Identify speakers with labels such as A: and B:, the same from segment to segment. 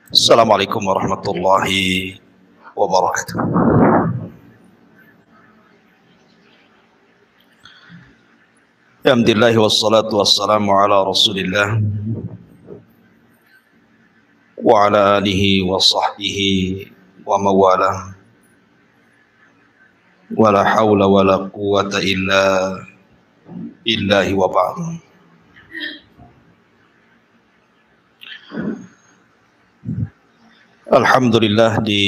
A: Assalamualaikum warahmatullahi wabarakatuh. Alhamdulillah wassalatu wassalamu ala Rasulillah wa ala alihi wa sahbihi wa mawalah. Wa la hawla wa la quwwata illa billahi wa ba'd. Alhamdulillah, di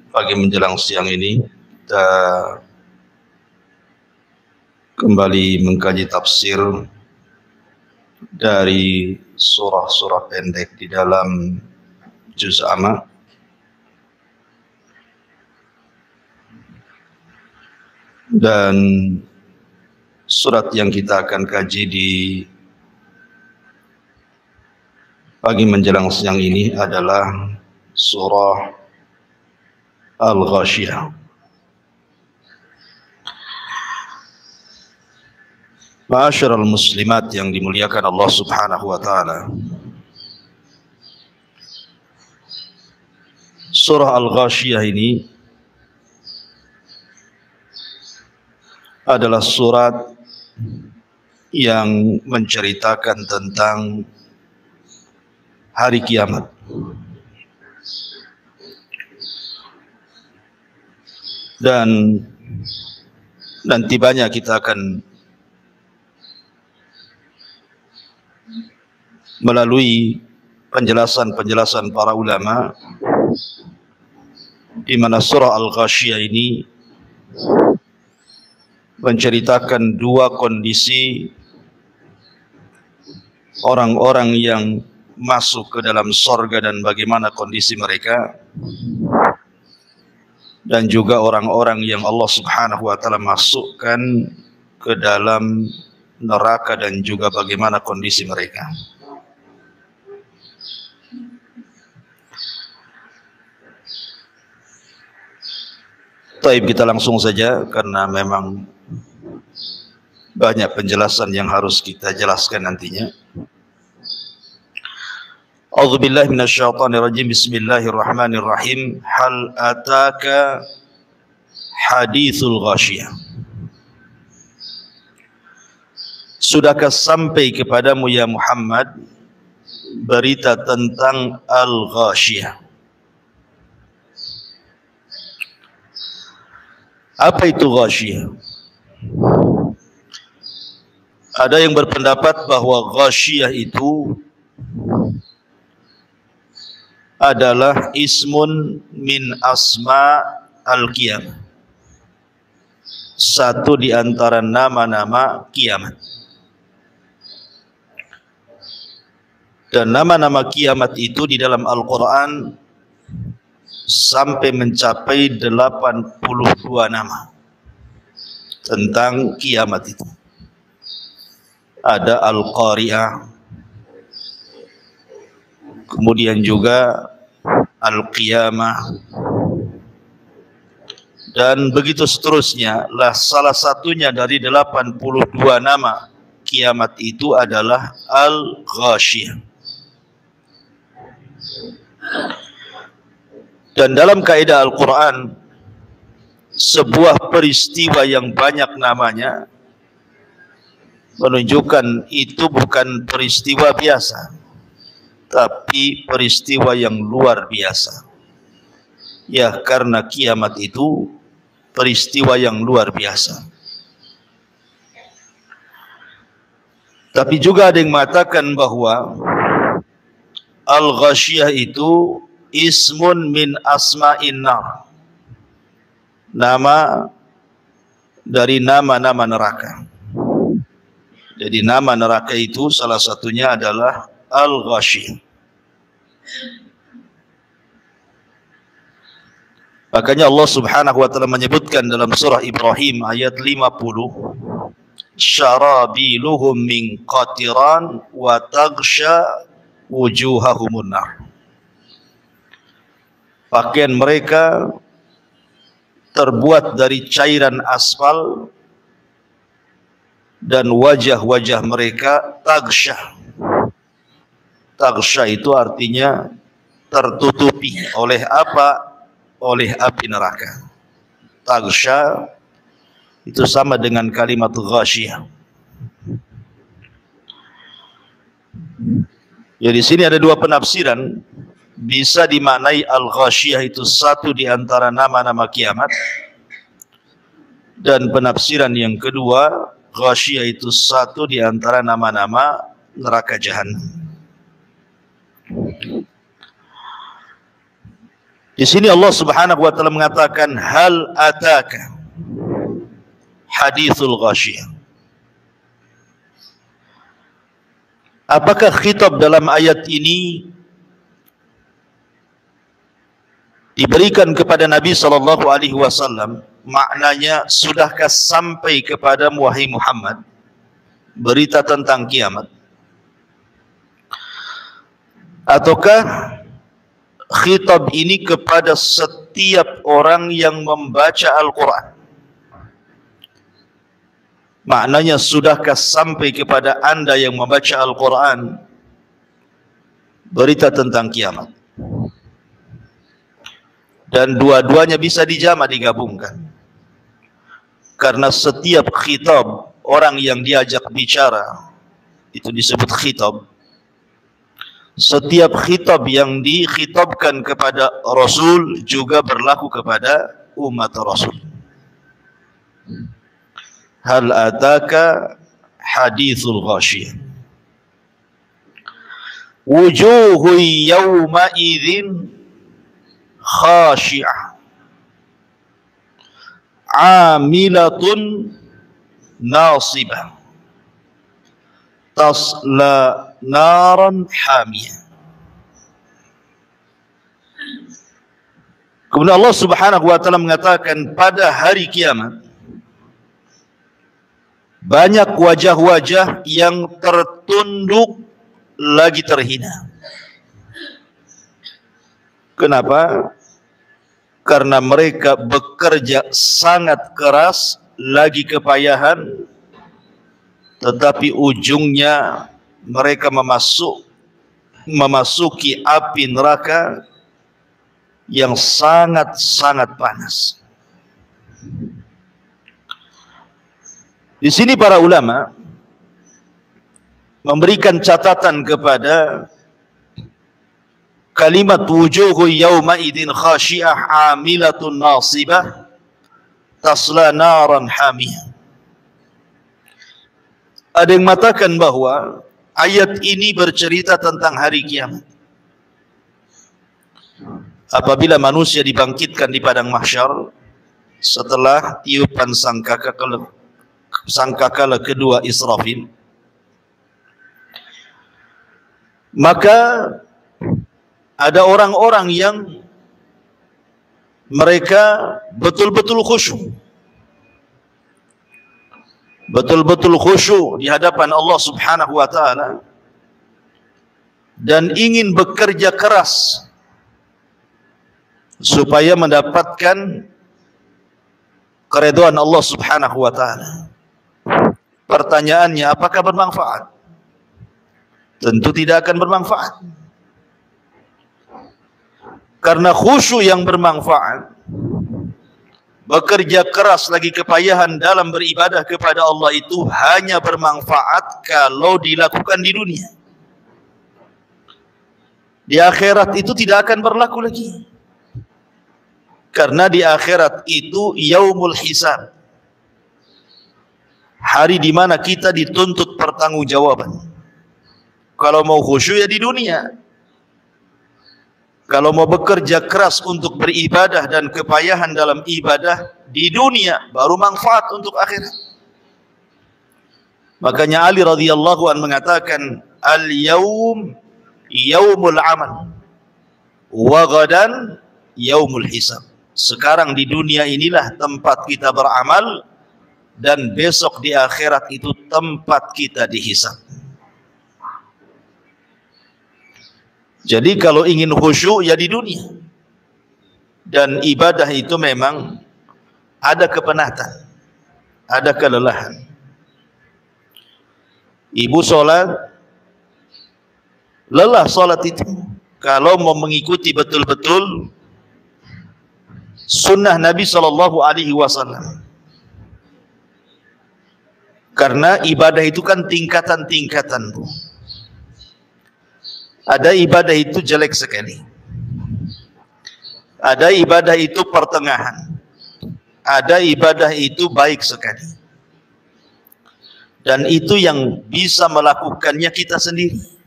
A: pagi menjelang siang ini kita kembali mengkaji tafsir dari surah-surah pendek di dalam juz amma. Dan surat yang kita akan kaji di pagi menjelang siang ini adalah surah Al-Ghashiyah. Ma'asyiral muslimat yang dimuliakan Allah Subhanahu wa taala. Surah Al-Ghashiyah ini adalah surat yang menceritakan tentang hari kiamat. Dan nanti banyak kita akan melalui penjelasan-penjelasan para ulama di mana surah Al-Ghashiyah ini menceritakan dua kondisi orang-orang yang masuk ke dalam sorga dan bagaimana kondisi mereka, dan juga orang-orang yang Allah Subhanahu wa taala masukkan ke dalam neraka dan juga bagaimana kondisi mereka. Baik, kita langsung saja karena memang banyak penjelasan yang harus kita jelaskan nantinya. A'udzubillahi minasyaitonirrajim. Bismillahirrahmanirrahim. Hal ataka hadithul ghashiyah. Sudahkah sampai kepadamu ya Muhammad berita tentang Al-Ghashiyah? Apa itu Ghashiyah? Ada yang berpendapat bahwa Ghashiyah itu adalah ismun min asma al-qiyamah, satu di antara nama-nama kiamat. Dan nama-nama kiamat itu di dalam Al-Quran sampai mencapai 82 nama tentang kiamat itu. Ada Al-Qari'ah, kemudian juga Al-Qiyamah, dan begitu seterusnya. Lah salah satunya dari 82 nama kiamat itu adalah Al-Ghashiyah. Dan dalam kaidah Al-Quran, sebuah peristiwa yang banyak namanya menunjukkan itu bukan peristiwa biasa, tapi peristiwa yang luar biasa. Ya, karena kiamat itu peristiwa yang luar biasa. Tapi juga ada yang mengatakan bahwa Al-Ghashiyah itu ismun min asma'in nar, nama dari nama-nama neraka. Jadi nama neraka itu salah satunya adalah Al-Ghashiyah. Makanya Allah Subhanahu wa taala menyebutkan dalam surah Ibrahim ayat 50, syarabiluhum min qatiran wa taghsha wujuhahumun nar. Pakaian mereka terbuat dari cairan aspal dan wajah-wajah mereka taghsha. Taghsha itu artinya tertutupi oleh apa? Oleh api neraka. Taghsha itu sama dengan kalimat ghasyiyah. Ya, di sini ada dua penafsiran. Bisa dimaknai al-ghasyiyah itu satu di antara nama-nama kiamat, dan penafsiran yang kedua, ghasyiyah itu satu di antara nama-nama neraka jahanam. Di sini Allah Subhanahu wa taala mengatakan, hal ataka hadithul ghasyiyah. Apakah khitab dalam ayat ini diberikan kepada Nabi sallallahu alaihi wasallam? Maknanya, sudahkah sampai kepadamu wahai Muhammad berita tentang kiamat? Ataukah khitab ini kepada setiap orang yang membaca Al-Quran? Maknanya, sudahkah sampai kepada anda yang membaca Al-Quran berita tentang kiamat? Dan dua-duanya bisa dijamak, digabungkan. Karena setiap khitab orang yang diajak bicara itu disebut khitab. Setiap khitab yang dikhitabkan kepada Rasul juga berlaku kepada umat Rasul. Hal ataka hadithul ghasyiyah. Wujuhu yawma idzin khashi'ah, amilatun nasibah, tasla naran hamiyah. Kemudian Allah Subhanahu wa taala mengatakan, pada hari kiamat banyak wajah-wajah yang tertunduk lagi terhina. Kenapa? Karena mereka bekerja sangat keras, lagi kepayahan, tetapi ujungnya mereka memasuki api neraka yang sangat-sangat panas. Di sini para ulama memberikan catatan kepada kalimat wujuhu yawma idin khashi'ah amilatun nasibah tasla naran hamiyah. Ada yang mengatakan bahwa ayat ini bercerita tentang hari kiamat. Apabila manusia dibangkitkan di padang mahsyar setelah tiupan sangkakala kedua Israfil, maka ada orang-orang yang mereka betul-betul khusyuk, betul-betul khusyuk di hadapan Allah Subhanahu wa taala, dan ingin bekerja keras supaya mendapatkan keridhaan Allah Subhanahu wa taala. Pertanyaannya, apakah bermanfaat? Tentu tidak akan bermanfaat. Karena khusyuk yang bermanfaat, bekerja keras lagi kepayahan dalam beribadah kepada Allah itu hanya bermanfaat kalau dilakukan di dunia. Di akhirat itu tidak akan berlaku lagi. Karena di akhirat itu yaumul hisab, hari di mana kita dituntut pertanggungjawaban. Kalau mau khusyuk ya di dunia. Kalau mau bekerja keras untuk beribadah dan kepayahan dalam ibadah di dunia, baru manfaat untuk akhirat. Makanya Ali radhiyallahu anhu mengatakan, al-yaum yaumul amal wa ghadan yaumul hisab. Sekarang di dunia inilah tempat kita beramal, dan besok di akhirat itu tempat kita dihisab. Jadi kalau ingin khusyuk ya di dunia. Dan ibadah itu memang ada kepenatan, ada kelelahan. Ibu sholat, lelah sholat itu kalau mau mengikuti betul-betul sunnah Nabi Shallallahu Alaihi Wasallam. Karena ibadah itu kan tingkatan-tingkatan, Bu. Ada ibadah itu jelek sekali, ada ibadah itu pertengahan, ada ibadah itu baik sekali. Dan itu yang bisa melakukannya kita sendiri.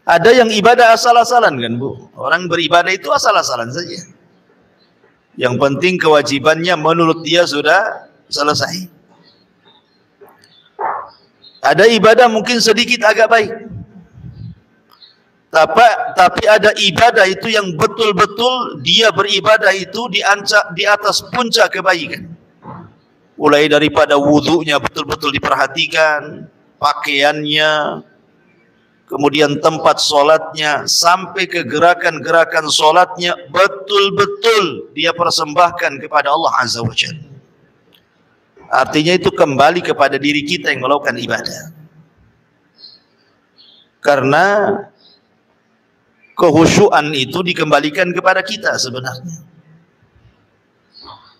A: Ada yang ibadah asal-asalan kan, Bu. Orang beribadah itu asal-asalan saja. Yang penting kewajibannya menurut dia sudah selesai. Ada ibadah mungkin sedikit agak baik, tapi ada ibadah itu yang betul-betul dia beribadah itu di atas puncak kebaikan. Mulai daripada wudunya betul-betul diperhatikan, pakaiannya, kemudian tempat sholatnya, sampai ke gerakan-gerakan sholatnya betul-betul dia persembahkan kepada Allah Azza wa Jalla. Artinya itu kembali kepada diri kita yang melakukan ibadah. Karena kehusyuan itu dikembalikan kepada kita sebenarnya.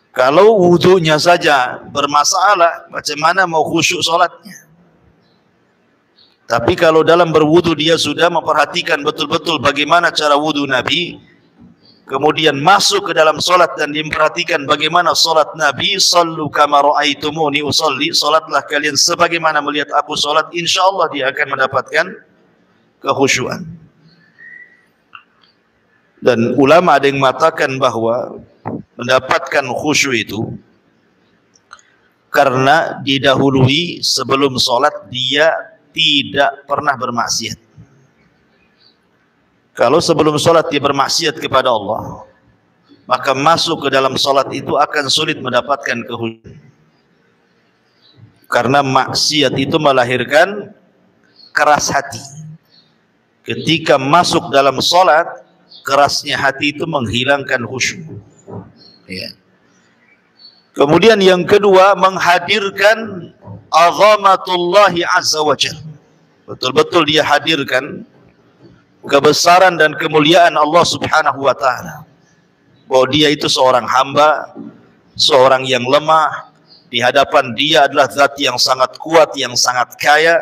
A: Kalau wudunya saja bermasalah, bagaimana mau khusyuk sholatnya? Tapi kalau dalam berwudu dia sudah memperhatikan betul-betul bagaimana cara wudu Nabi, kemudian masuk ke dalam sholat dan dia memperhatikan bagaimana sholat Nabi, sallu kama ra'aitumuni usalli, sholatlah kalian sebagaimana melihat aku sholat, insya Allah dia akan mendapatkan kehusyuan. Dan ulama ada yang mengatakan bahwa mendapatkan khusyuk itu karena didahului sebelum sholat dia tidak pernah bermaksiat. Kalau sebelum sholat dia bermaksiat kepada Allah, maka masuk ke dalam sholat itu akan sulit mendapatkan kehusyuan. Karena maksiat itu melahirkan keras hati. Ketika masuk dalam sholat, kerasnya hati itu menghilangkan khusyuk. Ya. Kemudian yang kedua, menghadirkan azamatullahi azza wa jalla. Betul-betul dia hadirkan kebesaran dan kemuliaan Allah subhanahu wa ta'ala. Bahwa dia itu seorang hamba, seorang yang lemah. Di hadapan dia adalah zat yang sangat kuat, yang sangat kaya.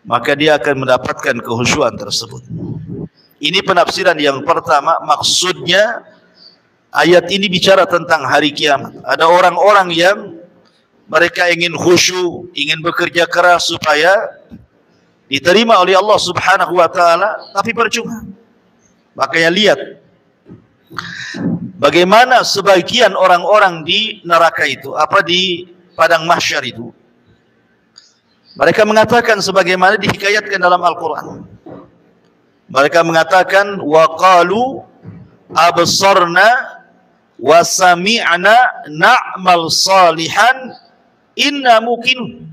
A: Maka dia akan mendapatkan kehusyuan tersebut. Ini penafsiran yang pertama. Maksudnya ayat ini bicara tentang hari kiamat. Ada orang-orang yang mereka ingin khusyuk, ingin bekerja keras supaya diterima oleh Allah subhanahu wa ta'ala, tapi percuma. Makanya lihat bagaimana sebagian orang-orang di neraka itu, di padang mahsyar itu, mereka mengatakan sebagaimana dihikayatkan dalam Al-Quran. Mereka mengatakan wa qalu absarna wa sami'na na'mal salihan inna muqinun.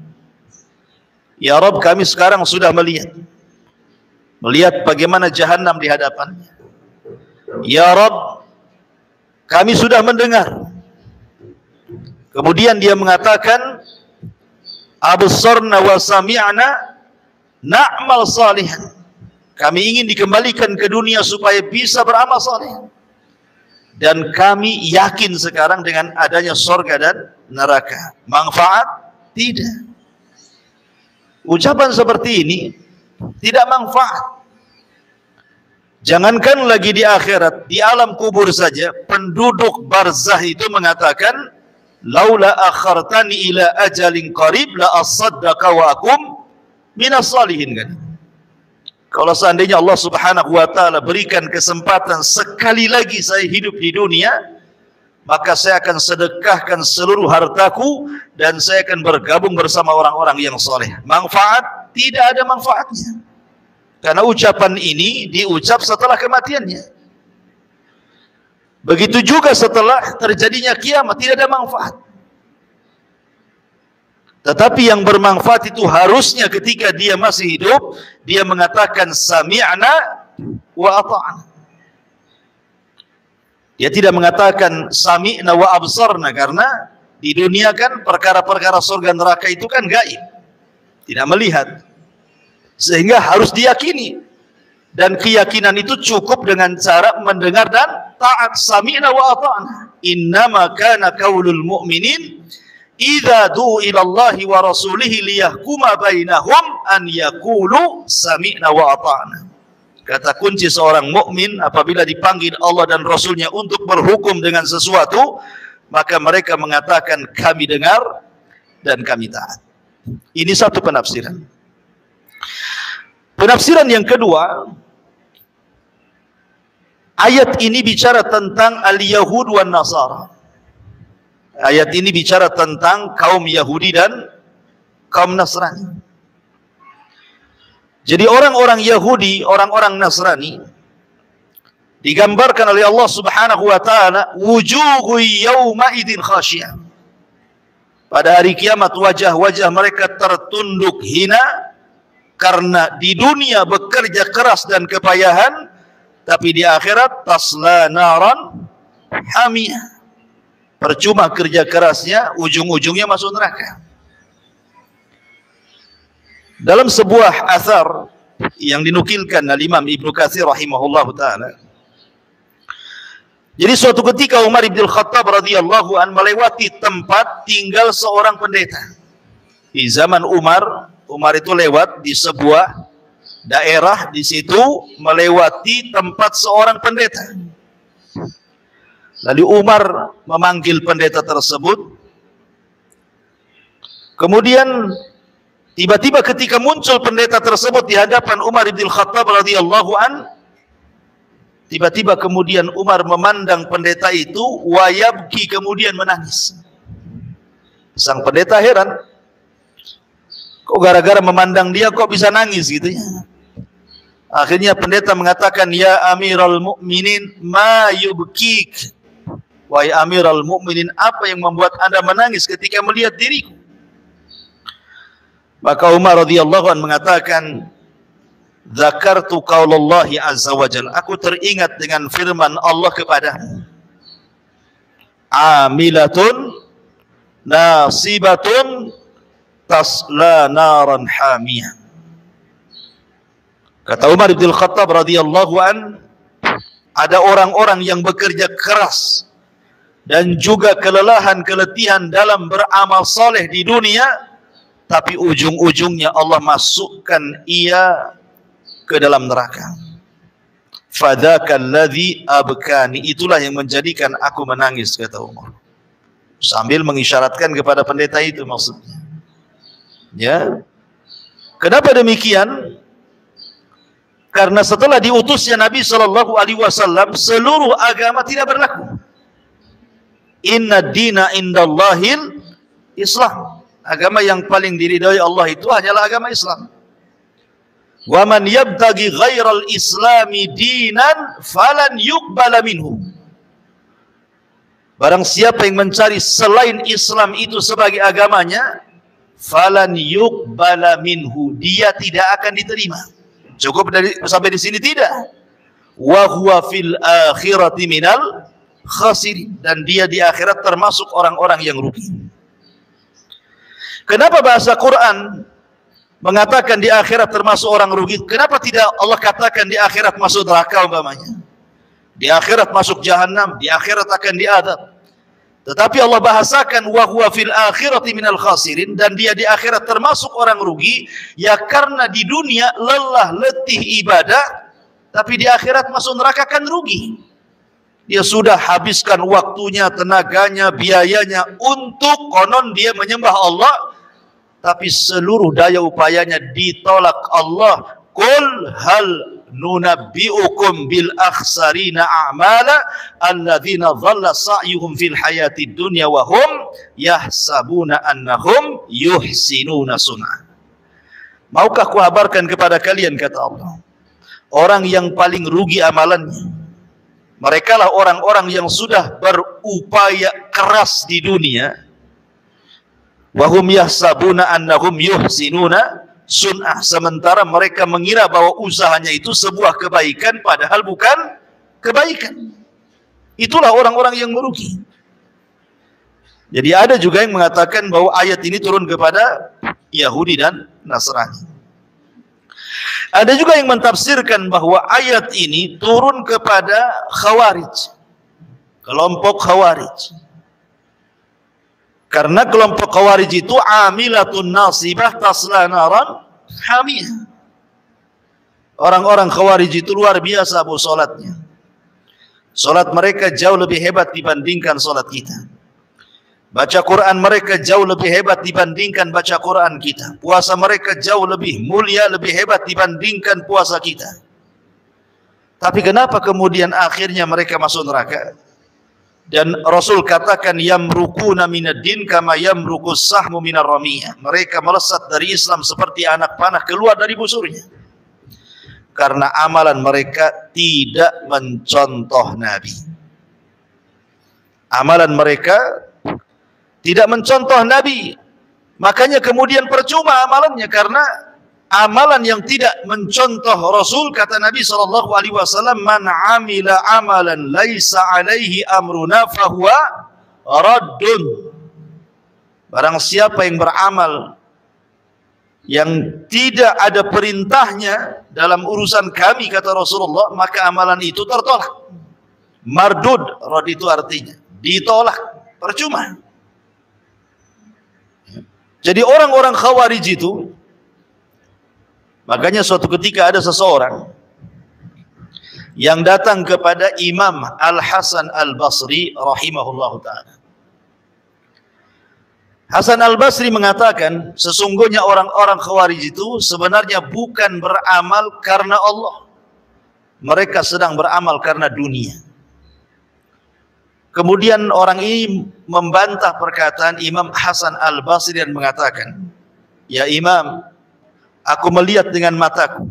A: Ya Rabb, kami sekarang sudah melihat bagaimana jahanam di hadapannya. Ya Rabb, kami sudah mendengar. Kemudian dia mengatakan absarna wa sami'na na'mal salihan. Kami ingin dikembalikan ke dunia supaya bisa beramal saleh. Dan kami yakin sekarang dengan adanya surga dan neraka. Manfaat? Tidak. Ucapan seperti ini tidak manfaat. Jangankan lagi di akhirat, di alam kubur saja penduduk barzah itu mengatakan, laula akhartani ila ajalin qarib la asaddaqa wa akum minas salihin. Kan? Kalau seandainya Allah subhanahu wa ta'ala berikan kesempatan sekali lagi saya hidup di dunia, maka saya akan sedekahkan seluruh hartaku dan saya akan bergabung bersama orang-orang yang soleh. Manfaat? Tidak ada manfaatnya. Karena ucapan ini diucap setelah kematiannya. Begitu juga setelah terjadinya kiamat, tidak ada manfaat. Tetapi yang bermanfaat itu harusnya ketika dia masih hidup, dia mengatakan sami'na wa ata'na. Dia tidak mengatakan sami'na wa absarna, karena di dunia kan perkara-perkara surga neraka itu kan gaib, tidak melihat, sehingga harus diyakini Dan keyakinan itu cukup dengan cara mendengar dan taat. Sami'na wa ata'na. Innama kana qaulul mu'minin idza du'u ila Allahi wa rasulihi liyahkuma bainahum an yaqulu sami'na wa ata'na. Kata kunci seorang mukmin apabila dipanggil Allah dan Rasulnya untuk berhukum dengan sesuatu, maka mereka mengatakan kami dengar dan kami taat. Ini satu penafsiran. Penafsiran yang kedua, ayat ini bicara tentang al-Yahud wan Nasara. Ayat ini bicara tentang kaum Yahudi dan kaum Nasrani. Jadi orang-orang Yahudi, orang-orang Nasrani digambarkan oleh Allah Subhanahu wa taala wujuhu yauma idzin khasyiyah. Pada hari kiamat wajah-wajah mereka tertunduk hina karena di dunia bekerja keras dan kepayahan, tapi di akhirat tasla naran hamiyah. Percuma kerja kerasnya, ujung-ujungnya masuk neraka. Dalam sebuah athar yang dinukilkan oleh Imam Ibnu Katsir rahimahullahu taala. Jadi suatu ketika Umar bin Khattab radhiyallahu an melewati tempat tinggal seorang pendeta. Di zaman Umar itu lewat di sebuah daerah, di situ melewati tempat seorang pendeta. Lalu Umar memanggil pendeta tersebut. Kemudian tiba-tiba ketika muncul pendeta tersebut di hadapan Umar bin Khattab radhiyallahu an, tiba-tiba kemudian Umar memandang pendeta itu, wayabki, kemudian menangis. Sang pendeta heran, kok gara-gara memandang dia kok bisa nangis gitu ya. Akhirnya pendeta mengatakan, ya Amiral Mukminin, ma yubkik. Wahai Amiral Mukminin, apa yang membuat Anda menangis ketika melihat diriku? Maka Umar radhiyallahu anhu mengatakan, zakartu qaulallahi azza wa jalla, aku teringat dengan firman Allah kepadamu, amilatun nasibatun tasla naran hamiyah. Kata Umar bin Khattab radhiyallahu an, ada orang-orang yang bekerja keras dan juga kelelahan, keletihan dalam beramal soleh di dunia, tapi ujung-ujungnya Allah masukkan ia ke dalam neraka. Fadzakal ladzi abkani, itulah yang menjadikan aku menangis, kata Umar. Sambil mengisyaratkan kepada pendeta itu maksudnya. Ya. Kenapa demikian? Karena setelah diutusnya Nabi sallallahu alaihi wasallam, seluruh agama tidak berlaku. Inna dina indallahil Islam. Agama yang paling diridhai Allah itu hanyalah agama Islam. Wa man yabtaghi ghairal islami dinan falan yuqbala minhu. Barang siapa yang mencari selain Islam itu sebagai agamanya, falan yuqbala minhu, dia tidak akan diterima. Cukup sampai di sini tidak. Wa huwa fil akhirati minal khasirin, dan dia di akhirat termasuk orang-orang yang rugi. Kenapa bahasa Quran mengatakan di akhirat termasuk orang rugi? Kenapa tidak Allah katakan di akhirat masuk neraka umpamanya? Di akhirat masuk jahanam, di akhirat akan diadab. Tetapi Allah bahasakan wa huwa fil akhirati minal khasirin, dan dia di akhirat termasuk orang rugi, ya karena di dunia lelah letih ibadah, tapi di akhirat masuk neraka kan rugi. Dia sudah habiskan waktunya, tenaganya, biayanya untuk konon dia menyembah Allah, tapi seluruh daya upayanya ditolak Allah. Qul hal nunabbi'ukum bil akhsarina a'mala alladzina dhalla sa'yuhum fil hayatid dunya wa hum yahsabuna annahum yuhsinuna sun'a. Maukah kuhabarkan kepada kalian, kata Allah, orang yang paling rugi amalannya, mereka lah orang-orang yang sudah berupaya keras di dunia, wahum yahsabuna annahum yuhsinuna sun'ah, sementara mereka mengira bahwa usahanya itu sebuah kebaikan, padahal bukan kebaikan. Itulah orang-orang yang merugi. Jadi ada juga yang mengatakan bahwa ayat ini turun kepada Yahudi dan Nasrani. Ada juga yang mentafsirkan bahwa ayat ini turun kepada Khawarij, kelompok Khawarij. Karena kelompok Khawarij itu amilatun nasibah tasla naran hamiyah. Orang-orang Khawarij itu luar biasa bu solatnya. Solat mereka jauh lebih hebat dibandingkan solat kita. Baca Quran mereka jauh lebih hebat dibandingkan baca Quran kita. Puasa mereka jauh lebih mulia, lebih hebat dibandingkan puasa kita. Tapi kenapa kemudian akhirnya mereka masuk neraka? Dan Rasul katakan yamrukuna minad din kama yamrukus sahmu minar ramiyah. Mereka melesat dari Islam seperti anak panah keluar dari busurnya. Karena amalan mereka tidak mencontoh Nabi. Amalan mereka tidak mencontoh Nabi, makanya kemudian percuma amalannya, karena amalan yang tidak mencontoh Rasul, kata Nabi SAW, man amila amalan laisa alaihi amruna fahuwa raddun. Barang siapa yang beramal yang tidak ada perintahnya dalam urusan kami, kata Rasulullah, maka amalan itu tertolak. Mardud, rad itu artinya ditolak, percuma. Jadi orang-orang Khawarij itu, makanya suatu ketika ada seseorang yang datang kepada Imam Al-Hasan Al-Basri rahimahullahu ta'ala. Hasan Al-Basri mengatakan, sesungguhnya orang-orang Khawarij itu sebenarnya bukan beramal karena Allah. Mereka sedang beramal karena dunia. Kemudian orang ini membantah perkataan Imam Hasan Al-Basri dan mengatakan, ya Imam, aku melihat dengan mataku.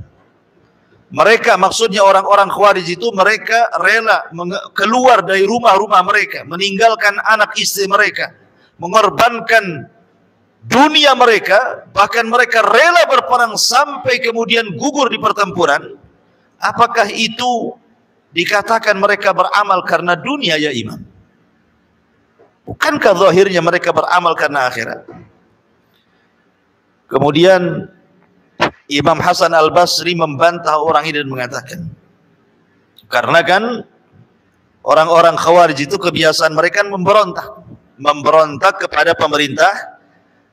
A: Mereka, maksudnya orang-orang Khawarij itu, mereka rela keluar dari rumah-rumah mereka, meninggalkan anak istri mereka, mengorbankan dunia mereka, bahkan mereka rela berperang sampai kemudian gugur di pertempuran. Apakah itu dikatakan mereka beramal karena dunia ya Imam? Bukankah zahirnya mereka beramal karena akhirat? Kemudian Imam Hasan Al-Basri membantah orang ini dan mengatakan, karena kan orang-orang Khawarij itu kebiasaan mereka memberontak kepada pemerintah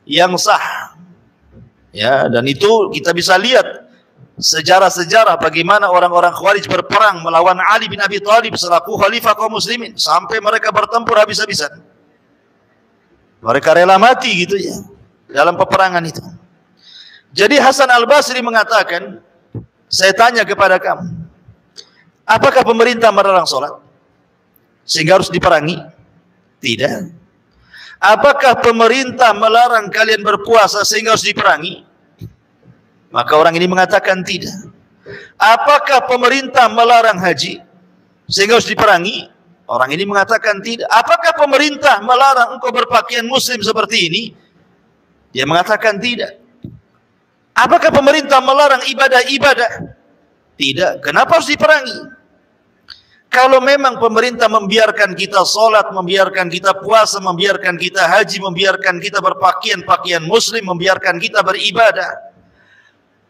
A: yang sah. Ya, dan itu kita bisa lihat sejarah-sejarah bagaimana orang-orang Khawarij berperang melawan Ali bin Abi Thalib selaku khalifah kaum muslimin sampai mereka bertempur habis-habisan. Mereka rela mati gitu ya dalam peperangan itu. Jadi Hasan Al-Basri mengatakan, saya tanya kepada kamu, apakah pemerintah melarang sholat sehingga harus diperangi? Tidak. Apakah pemerintah melarang kalian berpuasa sehingga harus diperangi? Maka orang ini mengatakan tidak. Apakah pemerintah melarang haji sehingga harus diperangi? Orang ini mengatakan tidak. Apakah pemerintah melarang engkau berpakaian muslim seperti ini? Dia mengatakan tidak. Apakah pemerintah melarang ibadah-ibadah? Tidak. Kenapa harus diperangi? Kalau memang pemerintah membiarkan kita sholat, membiarkan kita puasa, membiarkan kita haji, membiarkan kita berpakaian muslim, membiarkan kita beribadah,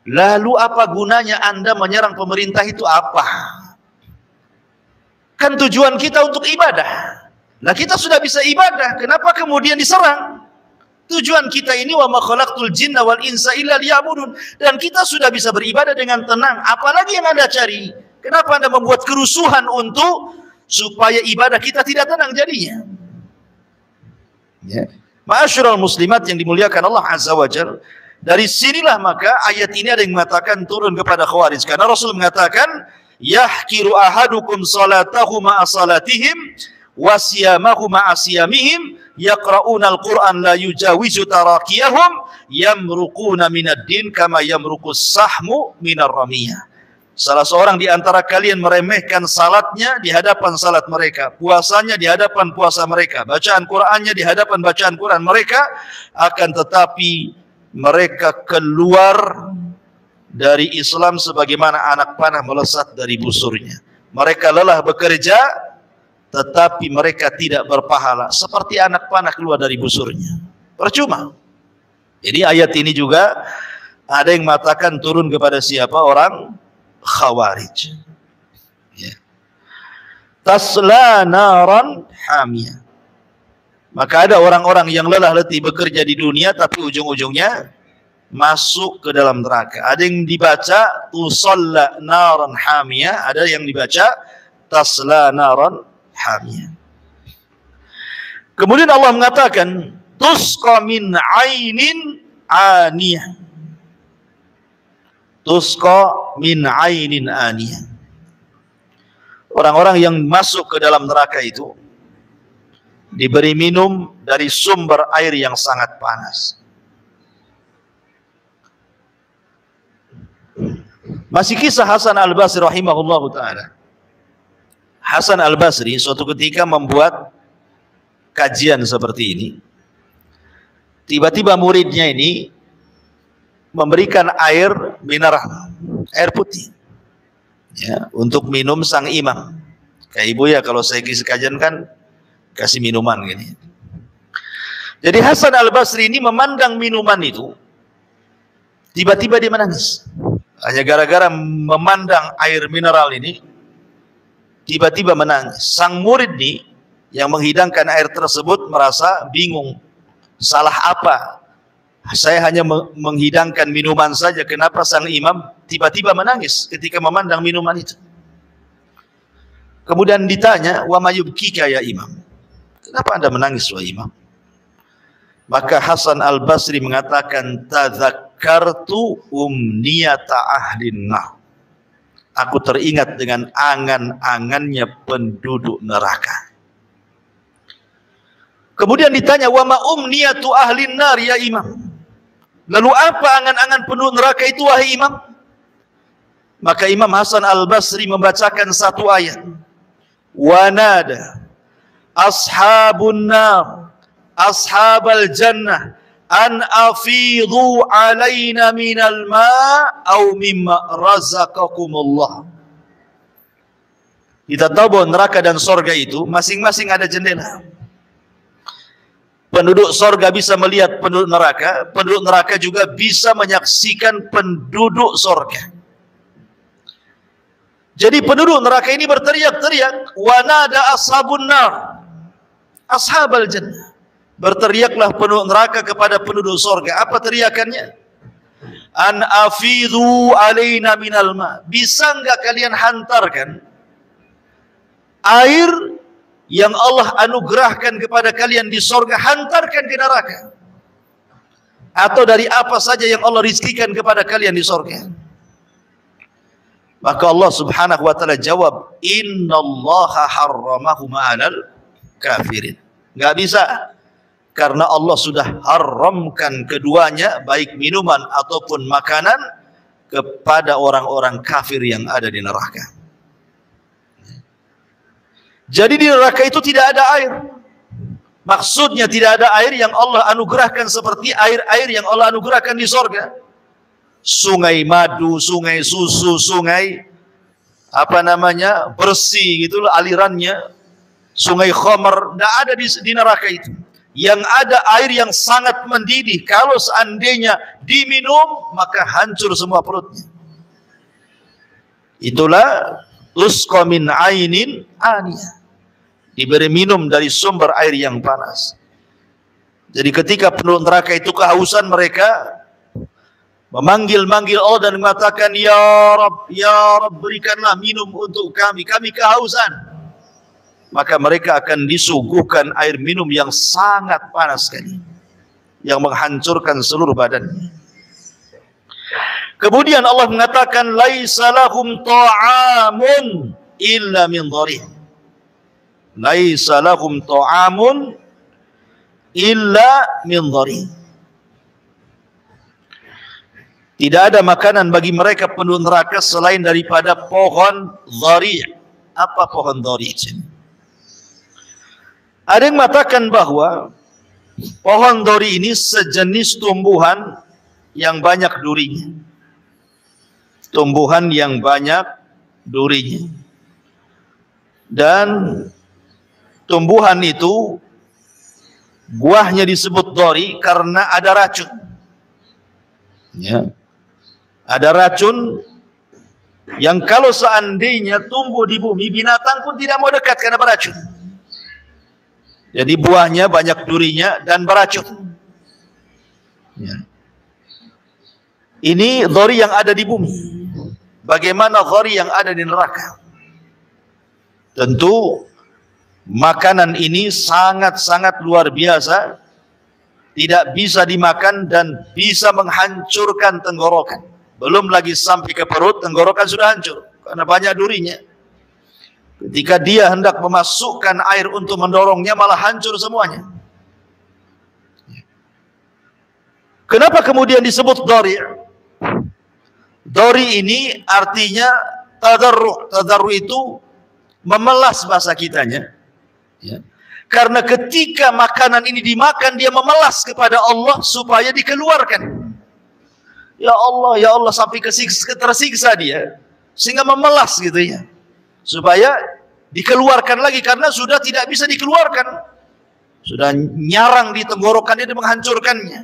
A: lalu apa gunanya Anda menyerang pemerintah itu apa? Kan tujuan kita untuk ibadah. Nah, kita sudah bisa ibadah, kenapa kemudian diserang? Tujuan kita ini wa ma khalaqtul jinna wal insa illa liya'budun, dan kita sudah bisa beribadah dengan tenang. Apalagi yang Anda cari? Kenapa Anda membuat kerusuhan untuk supaya ibadah kita tidak tenang jadinya? Ya. Ma'asyiral muslimat yang dimuliakan Allah Azza wa Jalla, dari sinilah maka ayat ini ada yang mengatakan turun kepada Khawarij, karena Rasul mengatakan yahkiru ahadukum salatahu ma'a salatihim wa siyamahu ma'a siyamihim yaqra'una al-Qur'an la yujawizu tarakiyahum yamruquna minad din kama yamruqus sahmu minar ramiyah. Salah seorang di antara kalian meremehkan salatnya di hadapan salat mereka, puasanya di hadapan puasa mereka, bacaan Qur'annya di hadapan bacaan Qur'an mereka, akan tetapi mereka keluar dari Islam sebagaimana anak panah melesat dari busurnya. Mereka lelah bekerja, tetapi mereka tidak berpahala, seperti anak panah keluar dari busurnya. Percuma. Jadi ayat ini juga Ada yang mengatakan turun kepada siapa? Orang Khawarij. Ya. Tasla naran hamiyah. Maka ada orang-orang yang lelah letih bekerja di dunia tapi ujung-ujungnya masuk ke dalam neraka. Ada yang dibaca tusalla naran hamiyah, ada yang dibaca tasla naran hamiyah. Kemudian Allah mengatakan tusqa min ainin aniyah. Tusqa min ainin aniyah. Orang-orang yang masuk ke dalam neraka itu diberi minum dari sumber air yang sangat panas. Masih kisah Hasan Al-Basri rahimahullahu ta'ala. Hasan Al-Basri suatu ketika membuat kajian seperti ini. Tiba-tiba muridnya ini memberikan air mineral, air putih, ya, untuk minum sang imam. Kayak ibu ya, kalau saya kisah kajian kan kasih minuman gini. Jadi Hasan Al-Basri ini memandang minuman itu, tiba-tiba dia menangis. Hanya gara-gara memandang air mineral ini, tiba-tiba menangis. Sang murid ini yang menghidangkan air tersebut merasa bingung. Salah apa? Saya hanya menghidangkan minuman saja. Kenapa sang imam tiba-tiba menangis ketika memandang minuman itu? Kemudian ditanya, wa mayubkika ya imam? Kenapa anda menangis wahai imam? Maka Hasan Al-Basri mengatakan, tadzakartu umniyata ahlin nar. Aku teringat dengan angan-angannya penduduk neraka. Kemudian ditanya, wa ma umniyatu ahlin nar ya imam? Lalu apa angan-angan penduduk neraka itu wahai imam? Maka Imam Hasan Al-Basri membacakan satu ayat. Wa nada ashabun nar ashabal jannah an afidhu alaina minal ma' au mimma razaqakumullah. Kita tahu bahwa neraka dan sorga itu masing-masing ada jendela. Penduduk sorga bisa melihat penduduk neraka juga bisa menyaksikan penduduk sorga. Jadi penduduk neraka ini berteriak-teriak, wa nada ashabun nar ashabal jannah. Berteriaklah penduduk neraka kepada penduduk sorga. Apa teriakannya? An afidhu alaina minal ma. Bisa enggak kalian hantarkan air yang Allah anugerahkan kepada kalian di sorga, hantarkan ke neraka? Atau dari apa saja yang Allah rizkikan kepada kalian di sorga? Maka Allah subhanahu wa ta'ala jawab, innallaha harramahuma 'alal kafirin. Enggak bisa, karena Allah sudah haramkan keduanya, baik minuman ataupun makanan, kepada orang-orang kafir yang ada di neraka. Jadi di neraka itu tidak ada air. Maksudnya tidak ada air yang Allah anugerahkan seperti air-air yang Allah anugerahkan di sorga. Sungai madu, sungai susu, sungai bersih gitu alirannya, sungai khamar, tidak ada di neraka itu. Yang ada air yang sangat mendidih, kalau seandainya diminum maka hancur semua perutnya. Itulah usqa min ainin aniyah, diberi minum dari sumber air yang panas. Jadi ketika penduduk neraka itu kehausan, mereka memanggil-manggil Allah dan mengatakan, ya Rabb, berikanlah minum untuk kami kehausan. Maka mereka akan disuguhkan air minum yang sangat panas sekali, yang menghancurkan seluruh badannya. Kemudian Allah mengatakan, laisa lahum ta'amun illa min dharih. Laisa lahum ta'amun illa min dharih. Tidak ada makanan bagi mereka penduduk neraka selain daripada pohon dhari'. Apa pohon dhari' ini? Ada yang mengatakan bahwa pohon dhari' ini sejenis tumbuhan yang banyak durinya. Tumbuhan yang banyak durinya. Dan tumbuhan itu buahnya disebut dhari' karena ada racun. Ya. Ada racun yang kalau seandainya tumbuh di bumi, binatang pun tidak mau dekat karena beracun. Jadi buahnya banyak durinya dan beracun. Ya. Ini dhari yang ada di bumi. Bagaimana dhari yang ada di neraka? Tentu makanan ini sangat-sangat luar biasa. Tidak bisa dimakan dan bisa menghancurkan tenggorokan. Belum lagi sampai ke perut, tenggorokan sudah hancur karena banyak durinya. Ketika dia hendak memasukkan air untuk mendorongnya, malah hancur semuanya. Kenapa kemudian disebut dhari? Dhari ini artinya tadarru'. Tadarru' itu memelas bahasa kitanya. Ya. Karena ketika makanan ini dimakan, dia memelas kepada Allah supaya dikeluarkan. Ya Allah sampai tersiksa dia, sehingga memelas gitu ya, supaya dikeluarkan lagi karena sudah tidak bisa dikeluarkan, sudah nyarang di tenggorokannya dan menghancurkannya.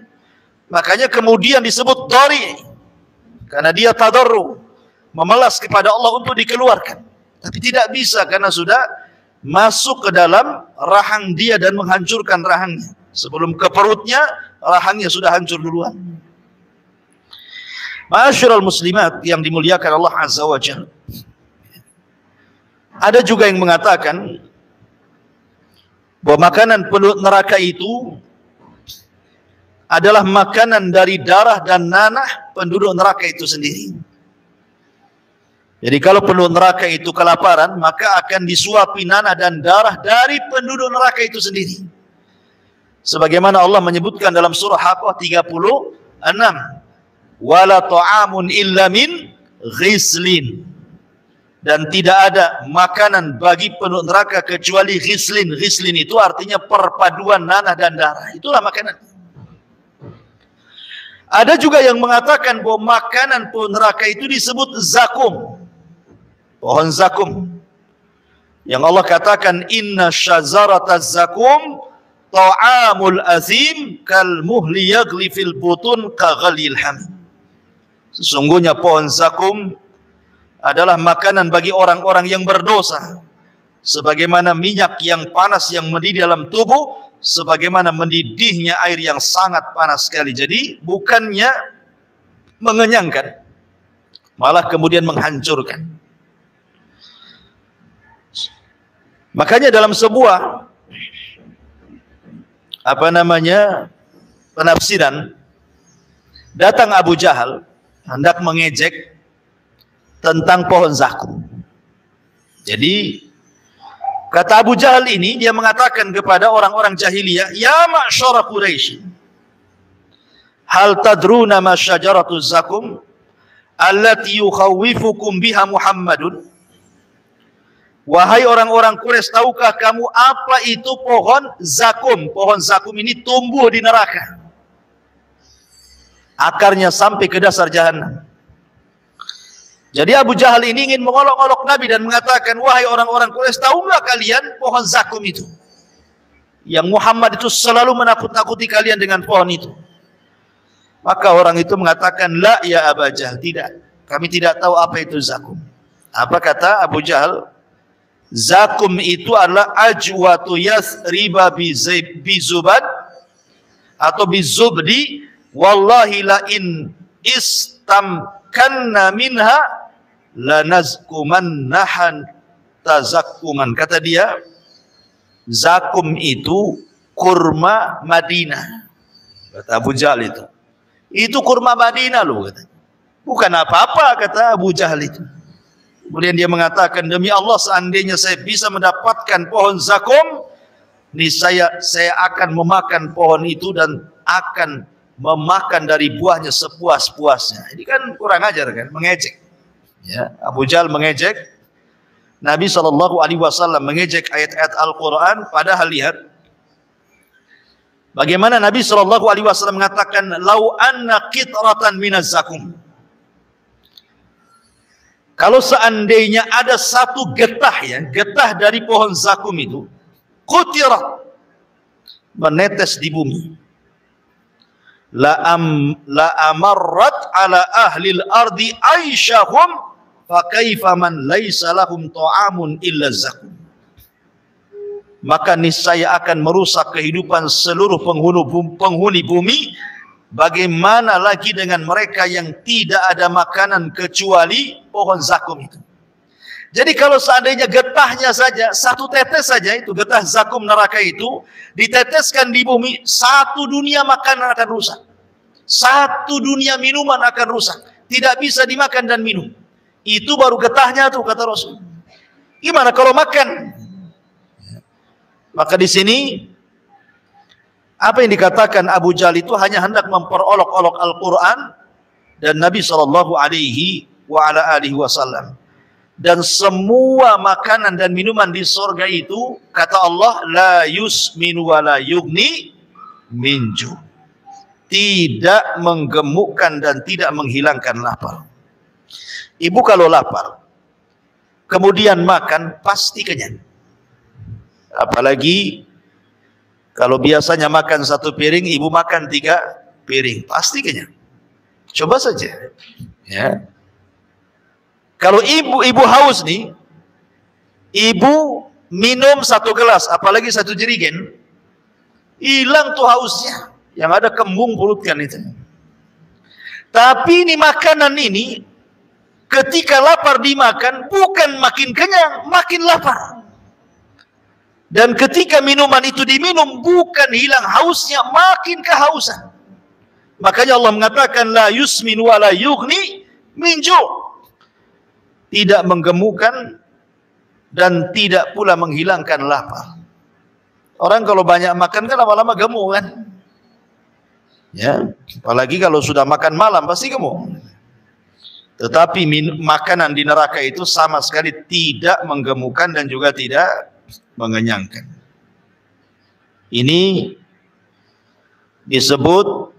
A: Makanya kemudian disebut dhari, karena dia tadarru, memelas kepada Allah untuk dikeluarkan, tapi tidak bisa karena sudah masuk ke dalam rahang dia dan menghancurkan rahangnya. Sebelum ke perutnya, rahangnya sudah hancur duluan. Ma'asyiral muslimat yang dimuliakan Allah Azza wa Jalla. Ada juga yang mengatakan bahwa makanan penduduk neraka itu adalah makanan dari darah dan nanah penduduk neraka itu sendiri. Jadi kalau penduduk neraka itu kelaparan, maka akan disuapi nanah dan darah dari penduduk neraka itu sendiri. Sebagaimana Allah menyebutkan dalam surah Haqqah 36, wala ta'amun illa min ghislin, dan tidak ada makanan bagi penduduk neraka kecuali ghislin. Ghislin itu artinya perpaduan nanah dan darah, itulah makanan. Ada juga yang mengatakan bahwa makanan penduduk neraka itu disebut zakum, pohon zakum, yang Allah katakan inna syajarataz zakum ta'amul azim kal muhli yaghli fil butun ka ghalil hamim. Sesungguhnya pohon zakum adalah makanan bagi orang-orang yang berdosa, sebagaimana minyak yang panas yang mendidih dalam tubuh, sebagaimana mendidihnya air yang sangat panas sekali. Jadi bukannya mengenyangkan, malah kemudian menghancurkan. Makanya dalam sebuah penafsiran, datang Abu Jahal hendak mengejek tentang pohon zakum. Jadi kata Abu Jahal ini, dia mengatakan kepada orang-orang jahiliyah, ya ma'syara Quraisy, hal tadruna ma syajaratu zakum allati yukhawwifukum biha Muhammadun. Wahai orang-orang Quraisy, tahukah kamu apa itu pohon zakum? Pohon zakum ini tumbuh di neraka, akarnya sampai ke dasar jahanam. Jadi Abu Jahal ini ingin mengolok-olok Nabi dan mengatakan, wahai orang-orang Quraisy, tahu nggak kalian pohon zakum itu? Yang Muhammad itu selalu menakut-nakuti kalian dengan pohon itu. Maka orang itu mengatakan, la ya Abu Jahal, tidak, kami tidak tahu apa itu zakum. Apa kata Abu Jahal? Zakum itu adalah ajwatu yathriba bizubad atau bizubdi, wallahi la in istamkanna minha lanazkumannahan tazakkuman. Kata dia, zakum itu kurma Madinah. Kata Abu Jahal itu kurma Madinah loh, kata. Bukan apa-apa, kata Abu Jahal itu. Kemudian dia mengatakan, demi Allah, seandainya saya bisa mendapatkan pohon zakum, niscaya saya akan memakan pohon itu dan akan memakan dari buahnya sepuas-puasnya. Ini kan kurang ajar kan, mengejek. Ya, Abu Jahal mengejek Nabi SAW, mengejek ayat-ayat Al-Quran. Padahal lihat bagaimana Nabi SAW mengatakan, lau anna qitratan minaz zakum. Kalau seandainya ada satu getah, ya, getah dari pohon zakum itu, qutirat, menetes di bumi, la amarrat ala ahli al-ardi aisyahum fa kaifa man laisa lahum ta'amun illa zakum. Maka niscaya akan merusak kehidupan seluruh penghuni bumi. Bagaimana lagi dengan mereka yang tidak ada makanan kecuali pohon zakum itu. Jadi kalau seandainya getahnya saja, satu tetes saja itu getah zakum neraka itu diteteskan di bumi, satu dunia makanan akan rusak. Satu dunia minuman akan rusak. Tidak bisa dimakan dan minum. Itu baru getahnya tuh kata Rasul. Gimana kalau makan? Maka di sini apa yang dikatakan Abu Jahal itu hanya hendak memperolok-olok Al-Quran dan Nabi Shallallahu Alaihi Wasallam. Dan semua makanan dan minuman di surga itu kata Allah la yusminu wa la yughni minju, tidak menggemukkan dan tidak menghilangkan lapar. Ibu kalau lapar kemudian makan pasti kenyang. Apalagi kalau biasanya makan satu piring, ibu makan 3 piring, pasti kenyang. Coba saja. Ya. Kalau ibu haus nih, ibu minum 1 gelas, apalagi 1 jerigen, hilang tuh hausnya. Yang ada kembung perut kan itu. Tapi ini makanan ini, ketika lapar dimakan, bukan makin kenyang, makin lapar. Dan ketika minuman itu diminum, bukan hilang hausnya, makin kehausan. Makanya Allah mengatakan la yusmin wa la yughni minju, tidak menggemukkan dan tidak pula menghilangkan lapar. Orang kalau banyak makan kan lama-lama gemuk kan? Ya, apalagi kalau sudah makan malam pasti gemuk. Tetapi makanan di neraka itu sama sekali tidak menggemukkan dan juga tidak mengenyangkan. Ini disebut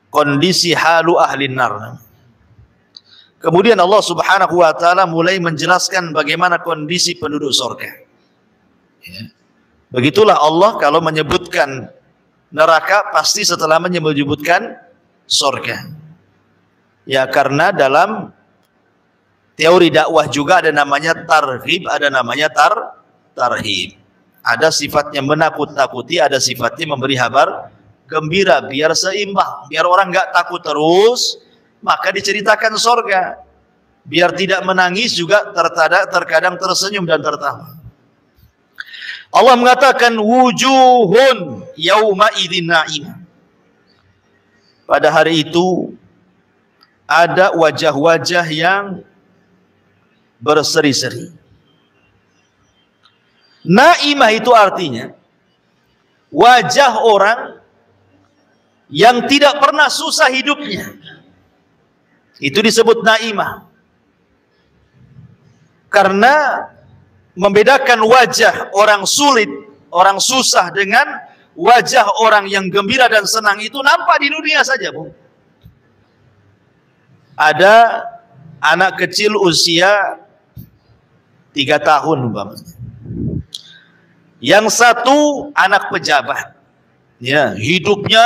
A: kondisi halu ahli nar. Kemudian Allah Subhanahu wa taala mulai menjelaskan bagaimana kondisi penduduk surga. Ya. Begitulah Allah kalau menyebutkan neraka pasti setelah menyebutkan surga. Ya, karena dalam teori dakwah juga ada namanya targhib, ada namanya tarhib. Ada sifatnya menakut-takuti, ada sifatnya memberi kabar gembira, biar seimbang, biar orang nggak takut terus, maka diceritakan surga. Biar tidak menangis juga terkadang tersenyum dan tertawa. Allah mengatakan wujuhun yauma idzin na'imah. Pada hari itu ada wajah-wajah yang berseri-seri. Naimah itu artinya wajah orang yang tidak pernah susah hidupnya. Itu disebut naimah. Karena membedakan wajah orang sulit, orang susah dengan wajah orang yang gembira dan senang itu nampak di dunia saja, Bu. Ada anak kecil usia 3 tahun umpamanya. Yang satu anak pejabat, ya, hidupnya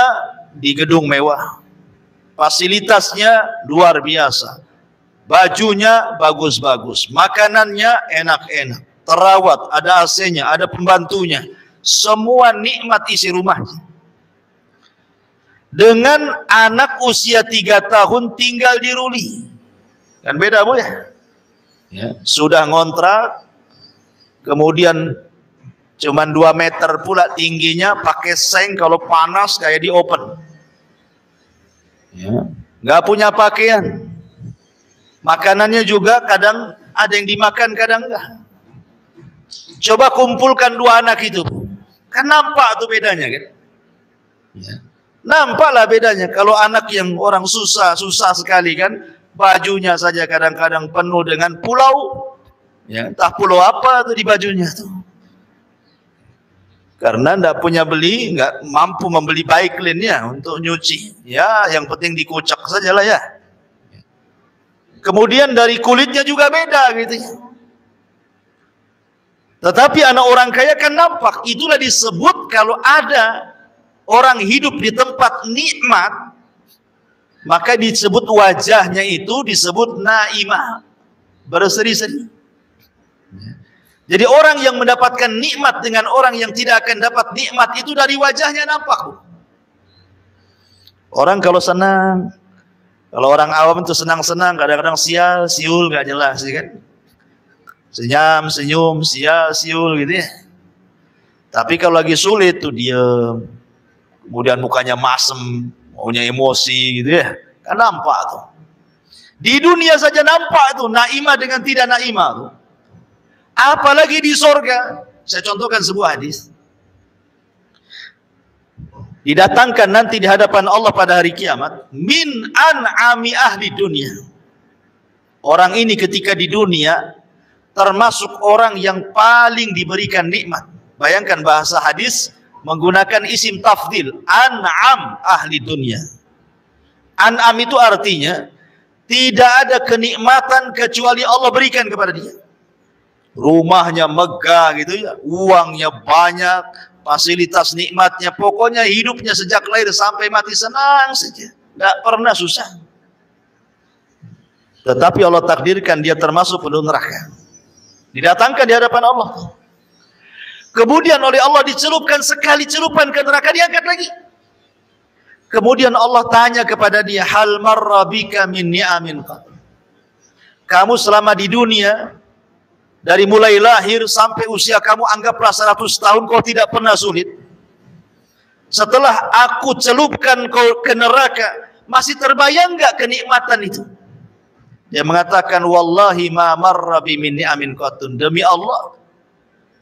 A: di gedung mewah, fasilitasnya luar biasa, bajunya bagus-bagus, makanannya enak-enak, terawat, ada AC-nya, ada pembantunya, semua nikmat isi rumahnya. Dengan anak usia 3 tahun tinggal di Ruli, kan beda, Bu, ya? Ya, sudah ngontrak, kemudian cuman 2 meter pula tingginya, pakai seng, kalau panas kayak di open. Ya, nggak punya pakaian. Makanannya juga kadang ada yang dimakan, kadang enggak. Coba kumpulkan 2 anak itu, kan nampak tuh bedanya kan? Ya. Nampaklah bedanya. Kalau anak yang orang susah sekali kan, bajunya saja kadang-kadang penuh dengan pulau. Ya, entah pulau apa tuh di bajunya tuh. Karena nggak mampu membeli baiklin-nya untuk nyuci. Ya, yang penting dikucek sajalah ya. Kemudian dari kulitnya juga beda gitu ya. Tetapi anak orang kaya kan nampak. Itulah disebut kalau ada orang hidup di tempat nikmat, Maka disebut wajahnya itu disebut naimah, berseri-seri. Jadi orang yang mendapatkan nikmat dengan orang yang tidak akan dapat nikmat itu dari wajahnya nampak. Orang kalau senang, kalau orang awam itu senang-senang, kadang-kadang sial, siul, gak jelas, ya kan? Senyum, senyum, sial, siul gitu ya. Tapi kalau lagi sulit tuh diam, kemudian mukanya masem, maunya emosi gitu ya, kan nampak tuh. Di dunia saja nampak tuh naimah dengan tidak naimah tuh. Apalagi di sorga. Saya contohkan sebuah hadis. Didatangkan nanti di hadapan Allah pada hari kiamat min an'ami ahli dunia. Orang ini ketika di dunia termasuk orang yang paling diberikan nikmat. Bayangkan bahasa hadis menggunakan isim tafdil, an'am ahli dunia. An'am itu artinya tidak ada kenikmatan kecuali Allah berikan kepada dia. Rumahnya megah gitu ya, uangnya banyak, fasilitas nikmatnya, pokoknya hidupnya sejak lahir sampai mati senang saja, nggak pernah susah. Tetapi Allah takdirkan dia termasuk penduduk neraka. Didatangkan di hadapan Allah. Kemudian oleh Allah dicelupkan sekali celupan ke neraka, diangkat lagi. Kemudian Allah tanya kepada dia, hal marra bika min ni'amin qad. Kamu selama di dunia, dari mulai lahir sampai usia kamu anggaplah 100 tahun, kau tidak pernah sulit. Setelah aku celupkan kau ke neraka, masih terbayang enggak kenikmatan itu? Dia mengatakan, wallahi ma marra bi min ni'amin qatun. Demi Allah,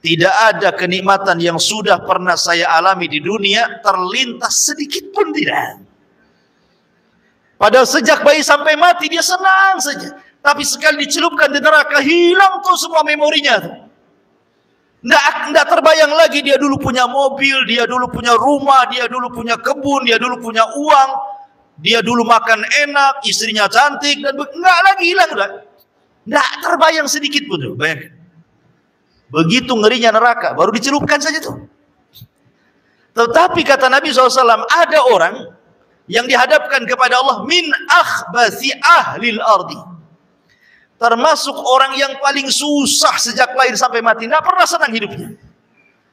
A: tidak ada kenikmatan yang sudah pernah saya alami di dunia terlintas sedikit pun tidak. Padahal sejak bayi sampai mati dia senang saja. Tapi sekali dicelupkan di neraka, hilang tuh semua memorinya tuh. Nggak terbayang lagi dia dulu punya mobil, dia dulu punya rumah, dia dulu punya kebun, dia dulu punya uang, dia dulu makan enak, istrinya cantik, dan nggak lagi hilang udah. Nggak terbayang sedikit pun tuh, bayangkan. Begitu ngerinya neraka, baru dicelupkan saja tuh. Tetapi kata Nabi SAW, ada orang yang dihadapkan kepada Allah min akhbasi ahlil ardi. Termasuk orang yang paling susah sejak lahir sampai mati. Tidak pernah senang hidupnya.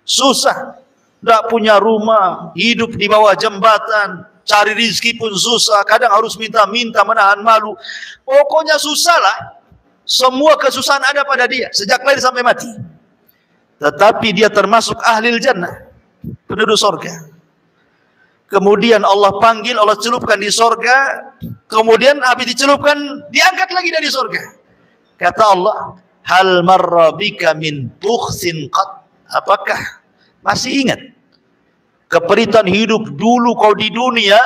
A: Susah. Tidak punya rumah. Hidup di bawah jembatan. Cari rezeki pun susah. Kadang harus minta-minta, menahan malu. Pokoknya susah lah. Semua kesusahan ada pada dia. Sejak lahir sampai mati. Tetapi dia termasuk ahlil jannah. Penduduk sorga. Kemudian Allah panggil, Allah celupkan di sorga. Kemudian habis dicelupkan, diangkat lagi dari sorga. Kata Allah, hal marra bika min bukhsin qad. Apakah masih ingat keperitan hidup dulu kau di dunia,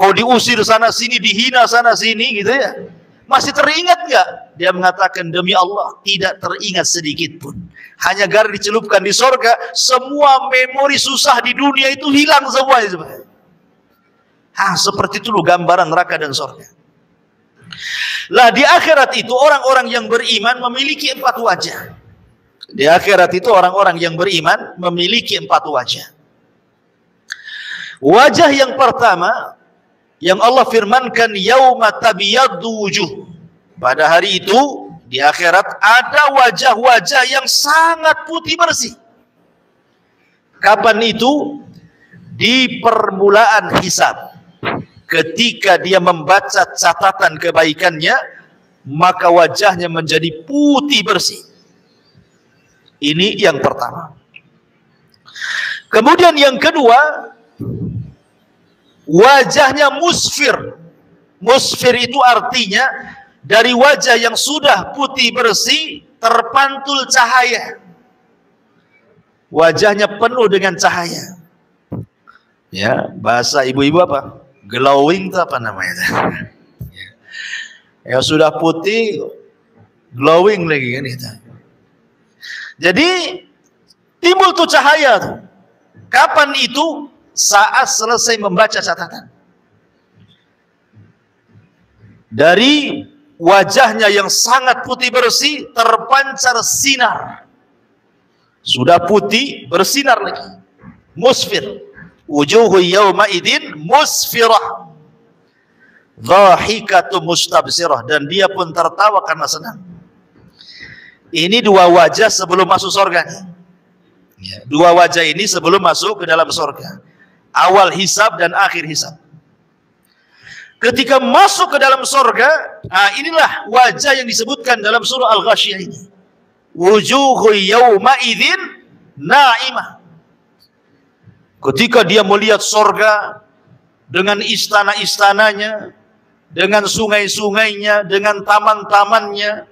A: kau diusir sana sini, dihina sana sini gitu ya? Masih teringat enggak? Dia mengatakan, demi Allah tidak teringat sedikit pun. Hanya gara dicelupkan di sorga, semua memori susah di dunia itu hilang semua. Seperti itu loh gambaran neraka dan sorga. Lah di akhirat itu orang-orang yang beriman memiliki 4 wajah. Di akhirat itu orang-orang yang beriman memiliki 4 wajah. Wajah yang pertama yang Allah firmankan, yauma tabyaddu wujuh. Pada hari itu di akhirat ada wajah-wajah yang sangat putih bersih. Kapan itu? Di permulaan hisab. Ketika dia membaca catatan kebaikannya, maka wajahnya menjadi putih bersih. Ini yang pertama. Kemudian yang kedua, wajahnya musfir. Musfir itu artinya dari wajah yang sudah putih bersih terpantul cahaya. Wajahnya penuh dengan cahaya. Ya, bahasa ibu-ibu apa? Glowing itu apa namanya? Ya sudah putih, glowing lagi kan itu. Jadi timbul tuh cahaya tuh. Kapan itu? Saat selesai membaca catatan. Dari wajahnya yang sangat putih bersih terpancar sinar. Sudah putih bersinar lagi. Musfir. Wujuhu yawma idin musfirah. dhahikatu mustabsirah, dan dia pun tertawa karena senang. Ini dua wajah sebelum masuk surga. Dua wajah ini sebelum masuk ke dalam surga. Awal hisab dan akhir hisab. Ketika masuk ke dalam surga, inilah wajah yang disebutkan dalam surah Al-Ghasyiyah ini. Wujuhu yawma idzin na'imah. Ketika dia melihat surga dengan istana-istananya, dengan sungai-sungainya, dengan taman-tamannya,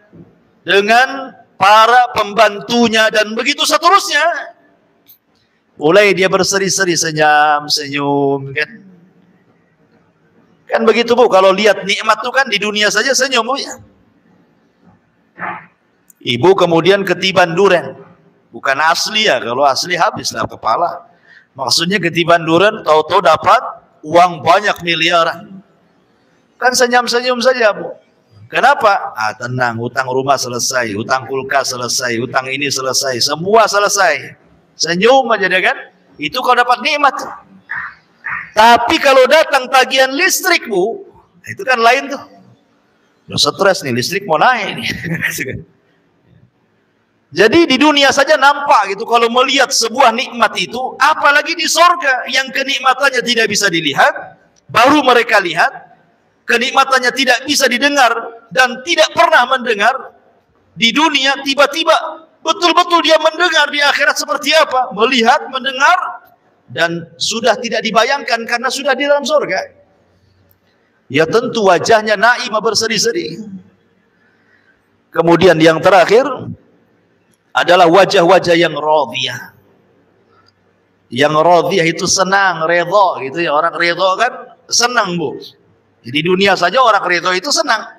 A: dengan para pembantunya, dan begitu seterusnya. Mulai dia berseri-seri, senyum, kan? Kan begitu Bu, kalau lihat nikmat itu kan di dunia saja senyum Bu ya. Ibu kemudian ketiban duren, bukan asli ya, kalau asli habislah kepala. Maksudnya ketiban duren, tahu-tahu dapat uang banyak miliaran. Kan senyum-senyum saja Bu. Kenapa? Tenang, hutang rumah selesai, hutang kulkas selesai, hutang ini selesai, semua selesai. Senyum aja dia kan. Itu kalau dapat nikmat. Tapi kalau datang tagihan listrik Bu, itu kan lain tuh. Udah stres nih, listrik mau naik nih. Jadi di dunia saja nampak gitu kalau melihat sebuah nikmat itu, apalagi di sorga yang kenikmatannya tidak bisa dilihat, baru mereka lihat, kenikmatannya tidak bisa didengar dan tidak pernah mendengar. Di dunia tiba-tiba betul-betul dia mendengar, di akhirat seperti apa? Melihat, mendengar, dan sudah tidak dibayangkan karena sudah di dalam surga. Ya tentu wajahnya naimah berseri-seri. Kemudian yang terakhir adalah wajah-wajah yang radhiyah. Yang radhiyah itu senang, redha gitu ya. Orang redha kan senang Bu. Di dunia saja orang redha itu senang.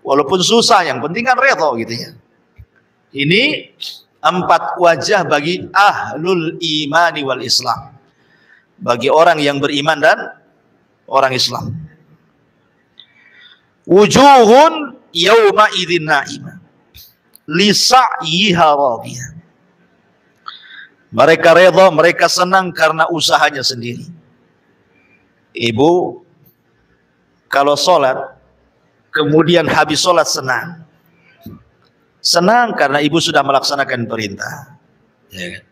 A: Walaupun susah, yang penting kan redha gitu ya. Ini 4 wajah bagi ahlul imani wal Islam, bagi orang yang beriman dan orang Islam. Wujuhun yawma idzin na'imah li sa'yiha radiyah. Mereka redha, mereka senang karena usahanya sendiri. Ibu kalau sholat kemudian habis sholat senang. Senang karena ibu sudah melaksanakan perintah. Ya.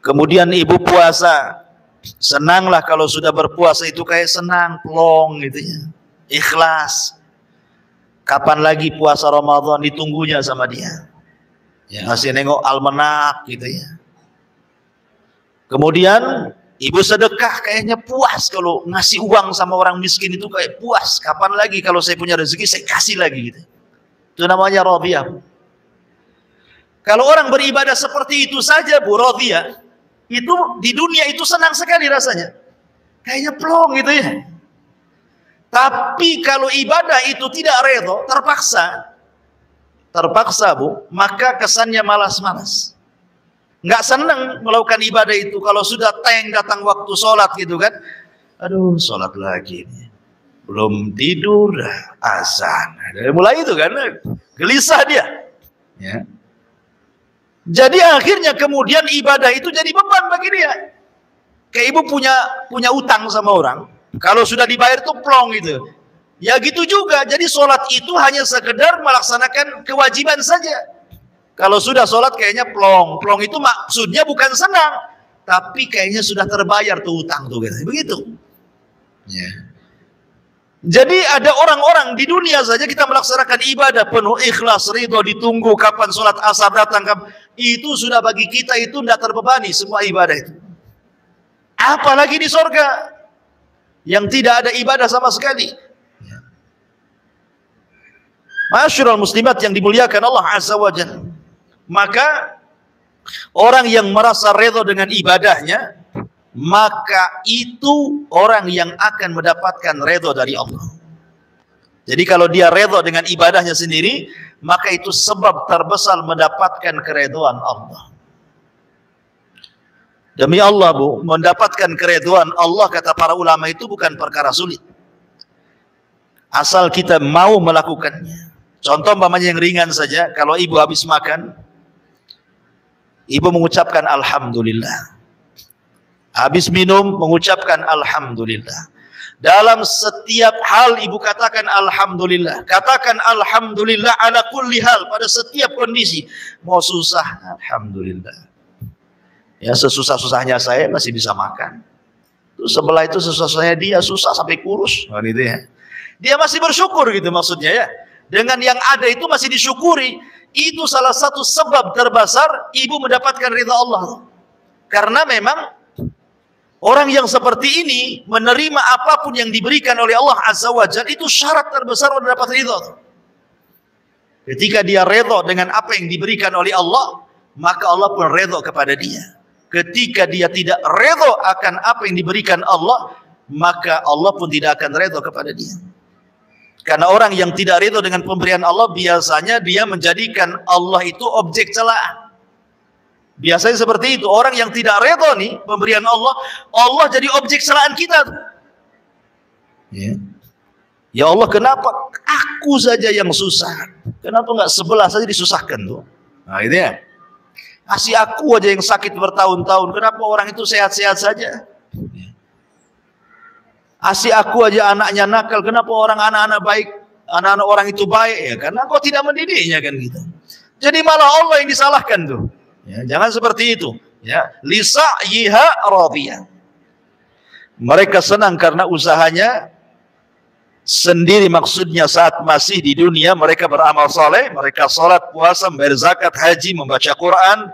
A: Kemudian ibu puasa, senanglah kalau sudah berpuasa itu kayak senang, plong gitu ya. Ikhlas. Kapan lagi puasa Ramadan ditunggunya sama dia. Ya, masih nengok almanak gitu ya. Kemudian ibu sedekah kayaknya puas, kalau ngasih uang sama orang miskin itu kayak puas. Kapan lagi kalau saya punya rezeki saya kasih lagi gitu. Itu namanya radhiyah. Kalau orang beribadah seperti itu saja Bu, radhiyah, itu di dunia itu senang sekali rasanya. Kayaknya plong gitu ya. Tapi kalau ibadah itu tidak redha, terpaksa Bu, maka kesannya malas-malas. Nggak senang melakukan ibadah itu. Kalau sudah datang waktu sholat gitu kan, aduh sholat lagi nih. Belum tidur, azan. Dari mulai itu kan, gelisah dia. Ya. Jadi akhirnya kemudian ibadah itu jadi beban bagi dia. Kayak ibu punya utang sama orang, kalau sudah dibayar tuh plong gitu. Ya gitu juga. Jadi sholat itu hanya sekedar melaksanakan kewajiban saja. Kalau sudah sholat kayaknya plong. Plong itu maksudnya bukan senang, tapi kayaknya sudah terbayar tuh utang tuh gitu. Begitu. Ya. Jadi ada orang-orang di dunia saja kita melaksanakan ibadah penuh ikhlas, ridho, ditunggu kapan sholat asar datang, itu sudah bagi kita itu tidak terbebani semua ibadah itu. Apalagi di surga yang tidak ada ibadah sama sekali. Masyarul muslimat yang dimuliakan Allah Azza wa Jalla. Maka orang yang merasa ridho dengan ibadahnya, maka itu orang yang akan mendapatkan redha dari Allah. Jadi kalau dia redha dengan ibadahnya sendiri, maka itu sebab terbesar mendapatkan keredhaan Allah. Demi Allah Bu, mendapatkan keredhaan Allah kata para ulama itu bukan perkara sulit. Asal kita mau melakukannya. Contoh umpamanya yang ringan saja, kalau ibu habis makan, ibu mengucapkan alhamdulillah. Habis minum mengucapkan alhamdulillah. Dalam setiap hal ibu katakan alhamdulillah. Katakan alhamdulillah ala kulli hal, pada setiap kondisi. Mau susah, alhamdulillah. Ya, sesusah-susahnya saya masih bisa makan. Terus sebelah itu sesusahnya dia susah sampai kurus. Gitu ya. Dia masih bersyukur gitu maksudnya ya. Dengan yang ada itu masih disyukuri. Itu salah satu sebab terbesar ibu mendapatkan ridha Allah. Karena memang orang yang seperti ini menerima apapun yang diberikan oleh Allah Azza wa Jalla, itu syarat terbesar untuk dapat ridha. Ketika dia ridha dengan apa yang diberikan oleh Allah, maka Allah pun ridha kepada dia. Ketika dia tidak ridha akan apa yang diberikan Allah, maka Allah pun tidak akan ridha kepada dia. Karena orang yang tidak ridha dengan pemberian Allah, biasanya dia menjadikan Allah itu objek celaan. Biasanya seperti itu. Orang yang tidak ridha nih pemberian Allah, Allah jadi objek celaan kita. Ya Allah, kenapa aku saja yang susah? Kenapa enggak sebelah saja disusahkan tuh? Nah, itu ya. Kasih aku aja yang sakit bertahun-tahun. Kenapa orang itu sehat-sehat saja? Kasih aku aja anaknya nakal. Kenapa orang anak-anak baik, anak-anak orang itu baik? Ya karena kau tidak mendidiknya kan gitu. Jadi malah Allah yang disalahkan tuh. Ya, jangan seperti itu. Ya, lisa'yiha radiyah. Mereka senang karena usahanya sendiri, maksudnya saat masih di dunia mereka beramal saleh, mereka salat, puasa, membayar zakat, haji, membaca Quran,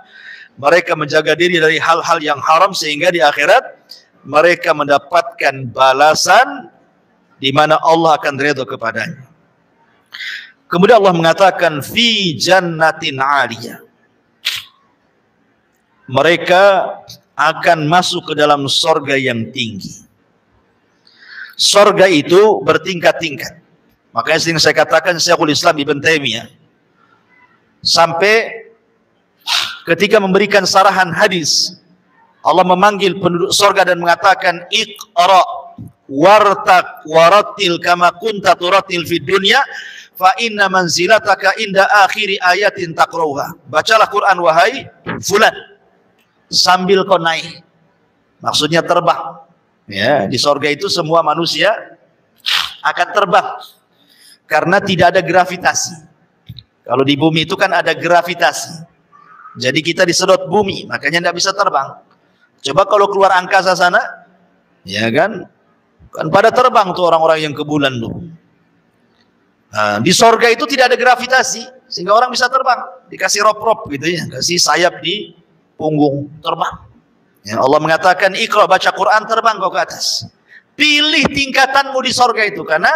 A: mereka menjaga diri dari hal-hal yang haram sehingga di akhirat mereka mendapatkan balasan di mana Allah akan ridha kepadanya. Kemudian Allah mengatakan fi jannatin 'aliyah. Mereka akan masuk ke dalam sorga yang tinggi. Sorga itu bertingkat-tingkat. Makanya sering saya katakan Syekhul Islam Ibn Taimiyah sampai ketika memberikan sarahan hadis, Allah memanggil penduduk sorga dan mengatakan iqra wartaq warattil kama kunta turattil fid dunya fa inna manzilataka inda akhiri ayatin taqrauha. Bacalah Quran wahai fulan, sambil kau naik, maksudnya terbang. Ya, di sorga itu semua manusia akan terbang karena tidak ada gravitasi. Kalau di bumi itu kan ada gravitasi, jadi kita disedot bumi, makanya tidak bisa terbang. Coba kalau keluar angkasa sana, ya kan pada terbang tuh orang-orang yang ke bulan tuh. Nah, di sorga itu tidak ada gravitasi, sehingga orang bisa terbang, dikasih rop-rop gitu ya, kasih sayap di punggung, terbang. Ya, Allah mengatakan iqra, baca Quran, terbang kau ke atas. Pilih tingkatanmu di sorga itu, karena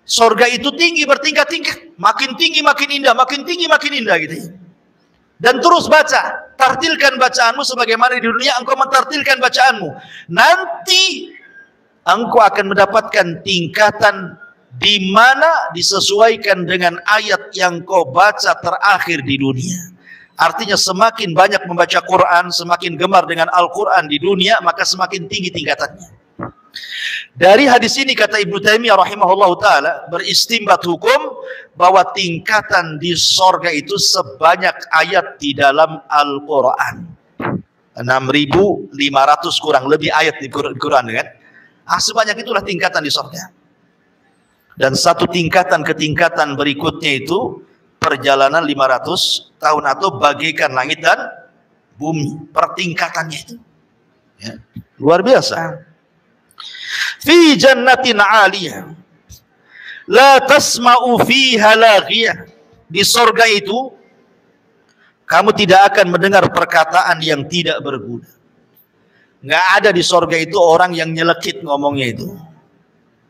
A: sorga itu tinggi, bertingkat-tingkat, makin tinggi makin indah, makin tinggi makin indah gitu ya. Dan terus baca, tartilkan bacaanmu sebagaimana di dunia engkau mentartilkan bacaanmu. Nanti engkau akan mendapatkan tingkatan di mana disesuaikan dengan ayat yang kau baca terakhir di dunia. Artinya semakin banyak membaca Quran, semakin gemar dengan Al-Quran di dunia, maka semakin tinggi tingkatannya. Dari hadis ini kata Ibnu Taimiyah rahimahullah ta'ala, beristimbat hukum bahwa tingkatan di sorga itu sebanyak ayat di dalam Al-Quran. 6.500 kurang lebih ayat di Quran kan? Sebanyak itulah tingkatan di sorga. Dan satu tingkatan ke tingkatan berikutnya itu perjalanan 500 tahun atau bagaikan langit dan bumi, pertingkatannya itu ya, luar biasa. Fi jannatin 'aliyah la tasma'u fiha laghiyah. Di sorga itu kamu tidak akan mendengar perkataan yang tidak berguna. Nggak ada di sorga itu orang yang nyelekit ngomongnya itu.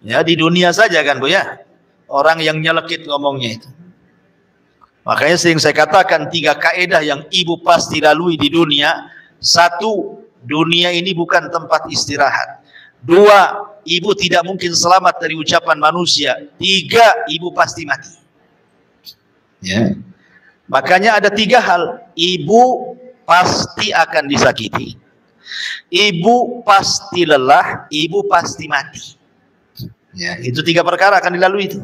A: Ya, di dunia saja kan Bu ya, orang yang nyelekit ngomongnya itu. Makanya sering saya katakan 3 kaedah yang ibu pasti lalui di dunia. 1, dunia ini bukan tempat istirahat. 2, ibu tidak mungkin selamat dari ucapan manusia. 3, ibu pasti mati. Ya. Makanya ada 3 hal. Ibu pasti akan disakiti, ibu pasti lelah, ibu pasti mati. Ya, itu 3 perkara akan dilalui itu.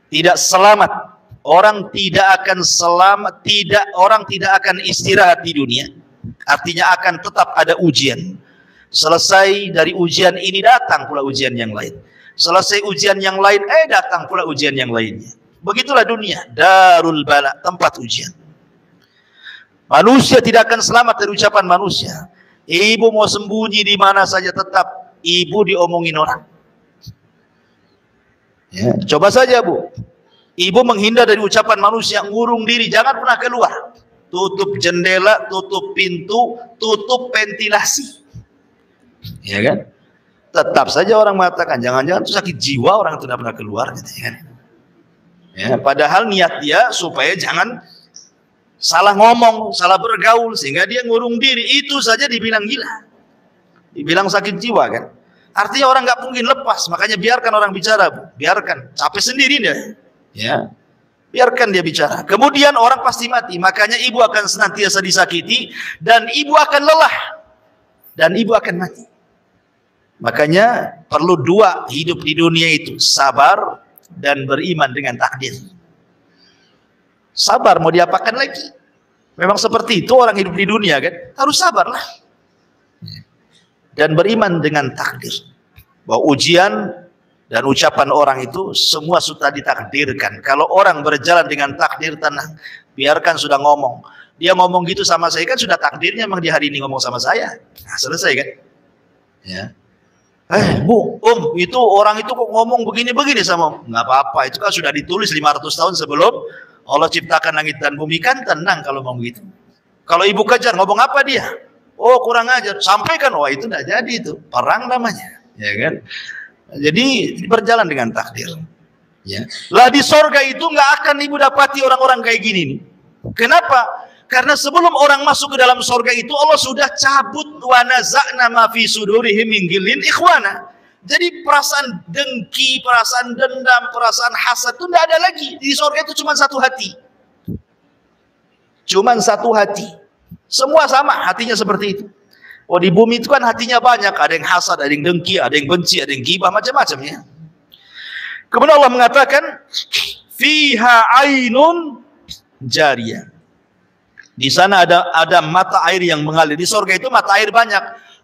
A: Tidak selamat. Orang tidak akan selamat, orang tidak akan istirahat di dunia. Artinya akan tetap ada ujian. Selesai dari ujian ini, datang pula ujian yang lain. Selesai ujian yang lain, datang pula ujian yang lainnya. Begitulah dunia, darul bala, tempat ujian. Manusia tidak akan selamat dari ucapan manusia. Ibu mau sembunyi di mana saja, tetap ibu diomongin orang. Ya, coba saja Bu, ibu menghindar dari ucapan manusia, ngurung diri, jangan pernah keluar. Tutup jendela, tutup pintu, tutup ventilasi. Ya kan? Tetap saja orang mengatakan, jangan-jangan itu sakit jiwa, orang itu tidak pernah keluar, gitu kan? Ya, padahal niat dia supaya jangan salah ngomong, salah bergaul, sehingga dia ngurung diri. Itu saja dibilang gila, dibilang sakit jiwa kan? Artinya orang nggak mungkin lepas. Makanya biarkan orang bicara, Bu. Biarkan, capek sendiri dia. Ya, biarkan dia bicara. Kemudian orang pasti mati. Makanya ibu akan senantiasa disakiti dan ibu akan lelah dan ibu akan mati. Makanya perlu dua hidup di dunia itu, sabar dan beriman dengan takdir. Sabar mau diapakan lagi? Memang seperti itu orang hidup di dunia kan, harus sabarlah. Dan beriman dengan takdir. Bahwa ujian dan ucapan orang itu semua sudah ditakdirkan. Kalau orang berjalan dengan takdir, tenang, biarkan sudah ngomong. Dia ngomong gitu sama saya kan sudah takdirnya, memang di hari ini ngomong sama saya. Nah, selesai kan? Ya. Bu, itu orang itu kok ngomong begini-begini sama, nggak apa-apa, itu kan sudah ditulis 500 tahun sebelum Allah ciptakan langit dan bumi, kan tenang kalau mau begitu. Kalau ibu kejar, ngomong apa dia? Oh, kurang ajar, sampaikan, wah itu tidak jadi, itu perang namanya, ya kan? Jadi berjalan dengan takdir. Ya. Lah di sorga itu nggak akan ibu dapati orang-orang kayak gini nih. Kenapa? Karena sebelum orang masuk ke dalam sorga itu Allah sudah cabut wa naza'na ma fi sudurihim min ghillin ikhwana. Jadi perasaan dengki, perasaan dendam, perasaan hasad itu tidak ada lagi. Di sorga itu cuma satu hati. Cuma satu hati. Semua sama hatinya seperti itu. Oh, di bumi itu kan hatinya banyak, ada yang hasad, ada yang dengki, ada yang benci, ada yang ghibah, macam-macam ya. Kemudian Allah mengatakan fiha ainun jariyah. Di sana ada mata air yang mengalir. Di sorga itu mata air banyak.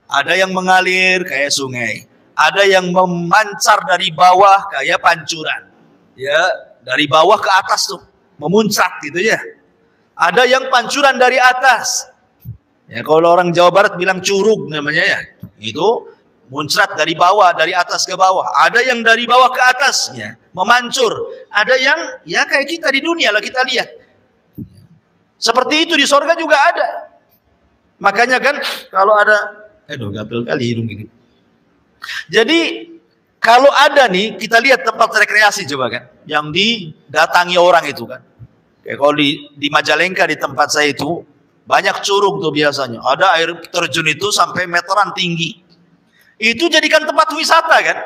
A: Ada yang mengalir kayak sungai. Ada yang memancar dari bawah kayak pancuran. Ya, dari bawah ke atas tuh, memuncak gitu ya. Ada yang pancuran dari atas. Ya, kalau orang Jawa Barat bilang curug namanya ya. Itu muncrat dari bawah, dari atas ke bawah. Ada yang dari bawah ke atas ya, memancur. Ada yang ya kayak kita di dunia lah, kita lihat. Seperti itu di sorga juga ada. Makanya kan kalau ada, gatel kali hidung ini. Jadi kalau ada nih, kita lihat tempat rekreasi coba kan, yang didatangi orang itu kan. Kayak kalau di Majalengka di tempat saya itu banyak curug tuh biasanya. Ada air terjun itu sampai meteran tinggi. Itu jadikan tempat wisata kan.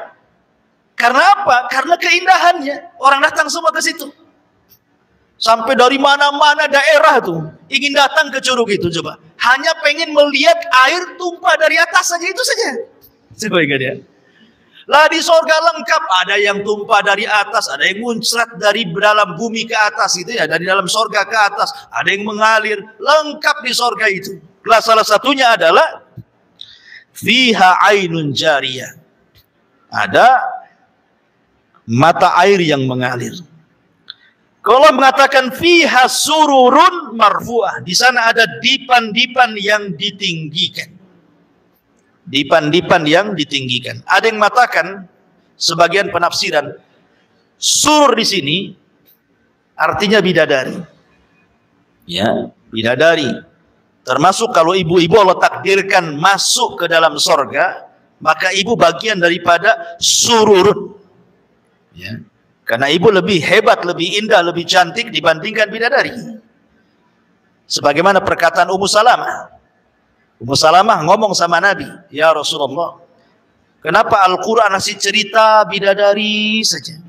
A: Karena apa? Karena keindahannya. Orang datang semua ke situ. Sampai dari mana-mana daerah tuh ingin datang ke curug itu coba. Hanya pengen melihat air tumpah dari atas saja, itu saja. Coba ingat ya. Lah di sorga lengkap, ada yang tumpah dari atas, ada yang muncrat dari dalam bumi ke atas gitu ya, dari dalam sorga ke atas, ada yang mengalir, lengkap di sorga itu. Lah salah satunya adalah fiha ainun jariyah. Ada mata air yang mengalir. Kalau mengatakan fiha sururun marfu'ah, di sana ada dipan-dipan yang ditinggikan. Dipan-dipan yang ditinggikan. Ada yang mengatakan sebagian penafsiran surur di sini artinya bidadari. Ya, bidadari. Termasuk kalau ibu-ibu Allah takdirkan masuk ke dalam sorga, maka ibu bagian daripada sururun. Ya. Karena ibu lebih hebat, lebih indah, lebih cantik dibandingkan bidadari. Sebagaimana perkataan Ummu Salamah. Ummu Salamah ngomong sama Nabi, ya Rasulullah, kenapa Al-Quran masih cerita bidadari saja?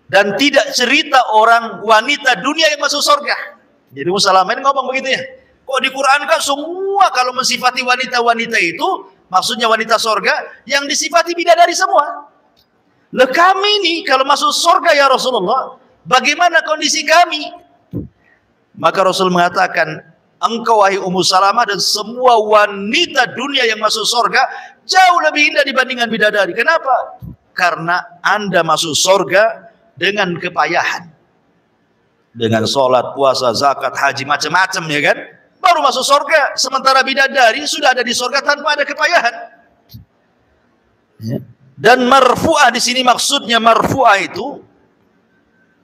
A: Dan tidak cerita orang wanita dunia yang masuk surga. Jadi Ummu Salamah ini ngomong begitu ya. Kok di Quran kan semua kalau mensifati wanita-wanita itu, maksudnya wanita surga, yang disifati bidadari semua. Lah kami nih kalau masuk surga ya Rasulullah, bagaimana kondisi kami? Maka Rasul mengatakan, engkau wahai Ummu Salamah dan semua wanita dunia yang masuk surga jauh lebih indah dibandingkan bidadari. Kenapa? Karena Anda masuk surga dengan kepayahan. Dengan sholat, puasa, zakat, haji, macam-macam ya kan? Baru masuk surga. Sementara bidadari sudah ada di surga tanpa ada kepayahan. Dan marfu'ah di sini maksudnya marfu'ah itu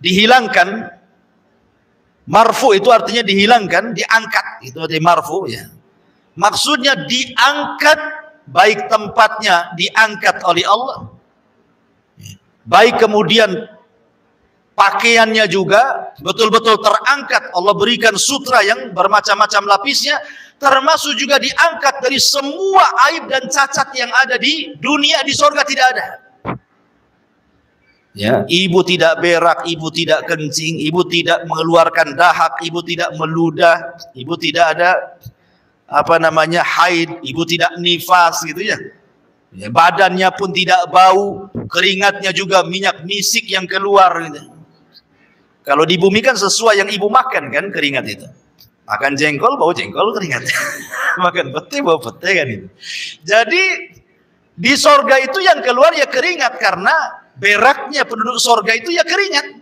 A: dihilangkan. Marfu itu artinya dihilangkan, diangkat. Itu artinya marfu ya. Maksudnya diangkat, baik tempatnya diangkat oleh Allah, baik kemudian pakaiannya juga betul-betul terangkat. Allah berikan sutra yang bermacam-macam lapisnya, termasuk juga diangkat dari semua aib dan cacat yang ada di dunia. Di surga tidak ada. Ya, ibu tidak berak, ibu tidak kencing, ibu tidak mengeluarkan dahak, ibu tidak meludah, ibu tidak ada haid, ibu tidak nifas gitu ya. Ya, badannya pun tidak bau, keringatnya juga minyak misik yang keluar gitu. Kalau di bumi kan sesuai yang ibu makan kan keringat itu. Makan jengkol, bau jengkol keringat. Makan pete, bau pete kan itu. Jadi di sorga itu yang keluar ya keringat, karena beraknya penduduk sorga itu ya keringat.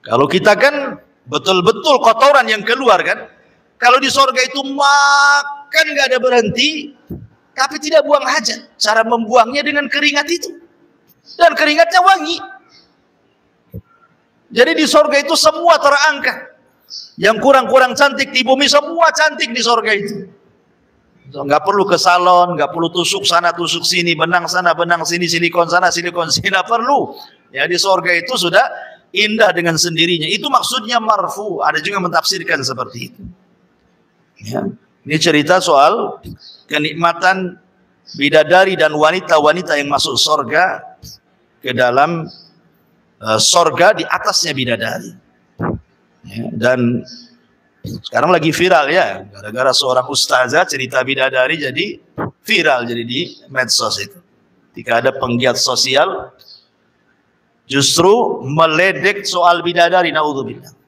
A: Kalau kita kan betul-betul kotoran yang keluar kan. Kalau di sorga itu makan nggak ada berhenti, tapi tidak buang hajat. Cara membuangnya dengan keringat itu. Dan keringatnya wangi. Jadi di sorga itu semua terangkat. Yang kurang-kurang cantik di bumi semua cantik di sorga itu. Nggak perlu ke salon, nggak perlu tusuk sana tusuk sini, benang sana benang sini, silikon sana silikon sini, nggak perlu. Ya di sorga itu sudah indah dengan sendirinya. Itu maksudnya marfu. Ada juga mentafsirkan seperti itu. Ya. Ini cerita soal kenikmatan bidadari dan wanita-wanita yang masuk sorga ke dalam sorga di atasnya bidadari. Ya, dan sekarang lagi viral ya, gara-gara seorang ustazah cerita bidadari jadi viral jadi di medsos itu. Ketika ada penggiat sosial justru meledek soal bidadari, naudzubillah.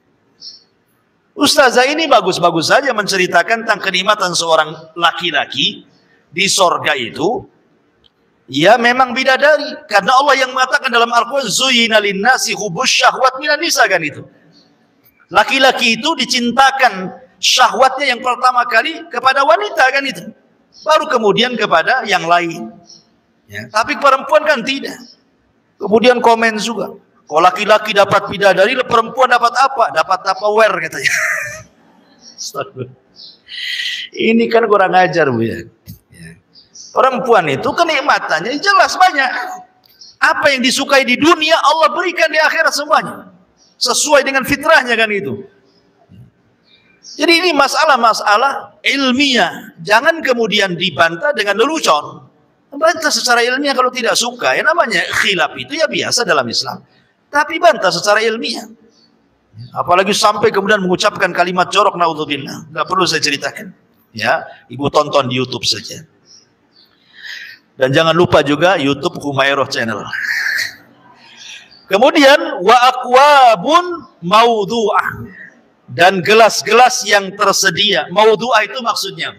A: Ustazah ini bagus-bagus saja menceritakan tentang kenikmatan seorang laki-laki di sorga itu. Ya memang bidadari, karena Allah yang mengatakan dalam Al-Quran, zuyyina linnasi hubbus syahwat minan nisa kan itu. Laki-laki itu dicintakan syahwatnya yang pertama kali kepada wanita kan itu. Baru kemudian kepada yang lain. Ya, tapi perempuan kan tidak. Kemudian komen juga. Kalau laki-laki dapat bidadari, perempuan dapat apa? Dapat Tupperware katanya. Ini kan kurang ajar Bu ya. Perempuan itu kenikmatannya jelas banyak. Apa yang disukai di dunia Allah berikan di akhirat semuanya. Sesuai dengan fitrahnya kan itu. Jadi ini masalah-masalah ilmiah. Jangan kemudian dibantah dengan lelucon. Bantah secara ilmiah kalau tidak suka. Ya namanya khilaf itu ya biasa dalam Islam. Tapi bantah secara ilmiah. Apalagi sampai kemudian mengucapkan kalimat jorok, naudzubillah. Nggak perlu saya ceritakan. Ya, ibu tonton di YouTube saja. Dan jangan lupa juga YouTube Humairah Channel. Kemudian wa akwabun maudhu'ah, dan gelas-gelas yang tersedia. Maudhu'ah itu maksudnya.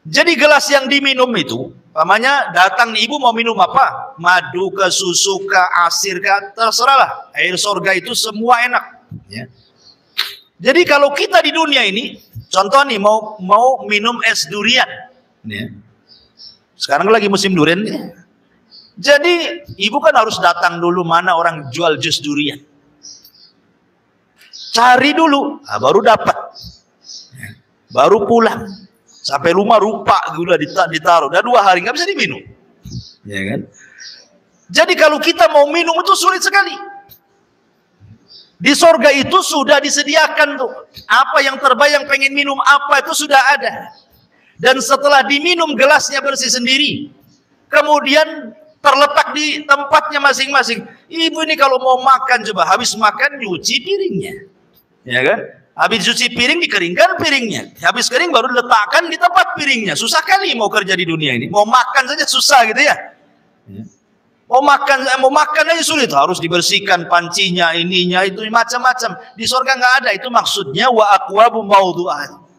A: Jadi gelas yang diminum itu, pamannya datang ibu mau minum apa? Madu ke, susu ke, asir ke, terserahlah. Air surga itu semua enak. Ya. Jadi kalau kita di dunia ini, contoh nih mau minum es durian. Ya. Sekarang lagi musim durian nih. Jadi ibu kan harus datang dulu mana orang jual jus durian. Cari dulu, nah, baru dapat. Baru pulang. Sampai rumah rupa gula ditaruh. Udah 2 hari nggak bisa diminum. Ya kan? Jadi kalau kita mau minum itu sulit sekali. Di sorga itu sudah disediakan tuh. Apa yang terbayang pengen minum apa itu sudah ada. Dan setelah diminum gelasnya bersih sendiri. Kemudian terletak di tempatnya masing-masing. Ibu ini kalau mau makan coba habis makan nyuci piringnya. Ya kan? Habis cuci piring dikeringkan piringnya. Habis kering baru diletakkan di tempat piringnya. Susah kali mau kerja di dunia ini. Mau makan saja susah gitu ya. Mau makan aja sulit, harus dibersihkan pancinya, ininya, itu macam-macam. Di surga nggak ada. Itu maksudnya wa aqwabu mawdu'at.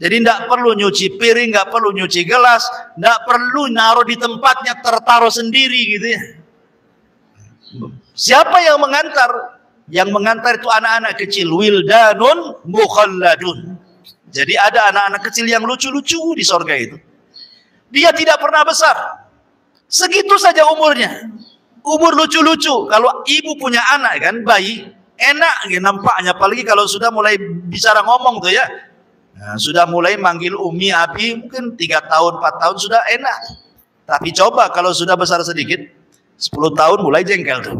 A: Jadi tidak perlu nyuci piring, nggak perlu nyuci gelas, nggak perlu naruh di tempatnya, tertaruh sendiri gitu ya. Siapa yang mengantar? Yang mengantar itu anak-anak kecil, wildanun mukhalladun. Jadi ada anak-anak kecil yang lucu-lucu di surga itu. Dia tidak pernah besar. Segitu saja umurnya. Umur lucu-lucu. Kalau ibu punya anak kan, bayi, enak ya nampaknya. Apalagi kalau sudah mulai bicara ngomong tuh ya. Nah, sudah mulai manggil umi, abi, mungkin 3 tahun, 4 tahun sudah enak. Tapi coba kalau sudah besar sedikit, 10 tahun mulai jengkel tuh.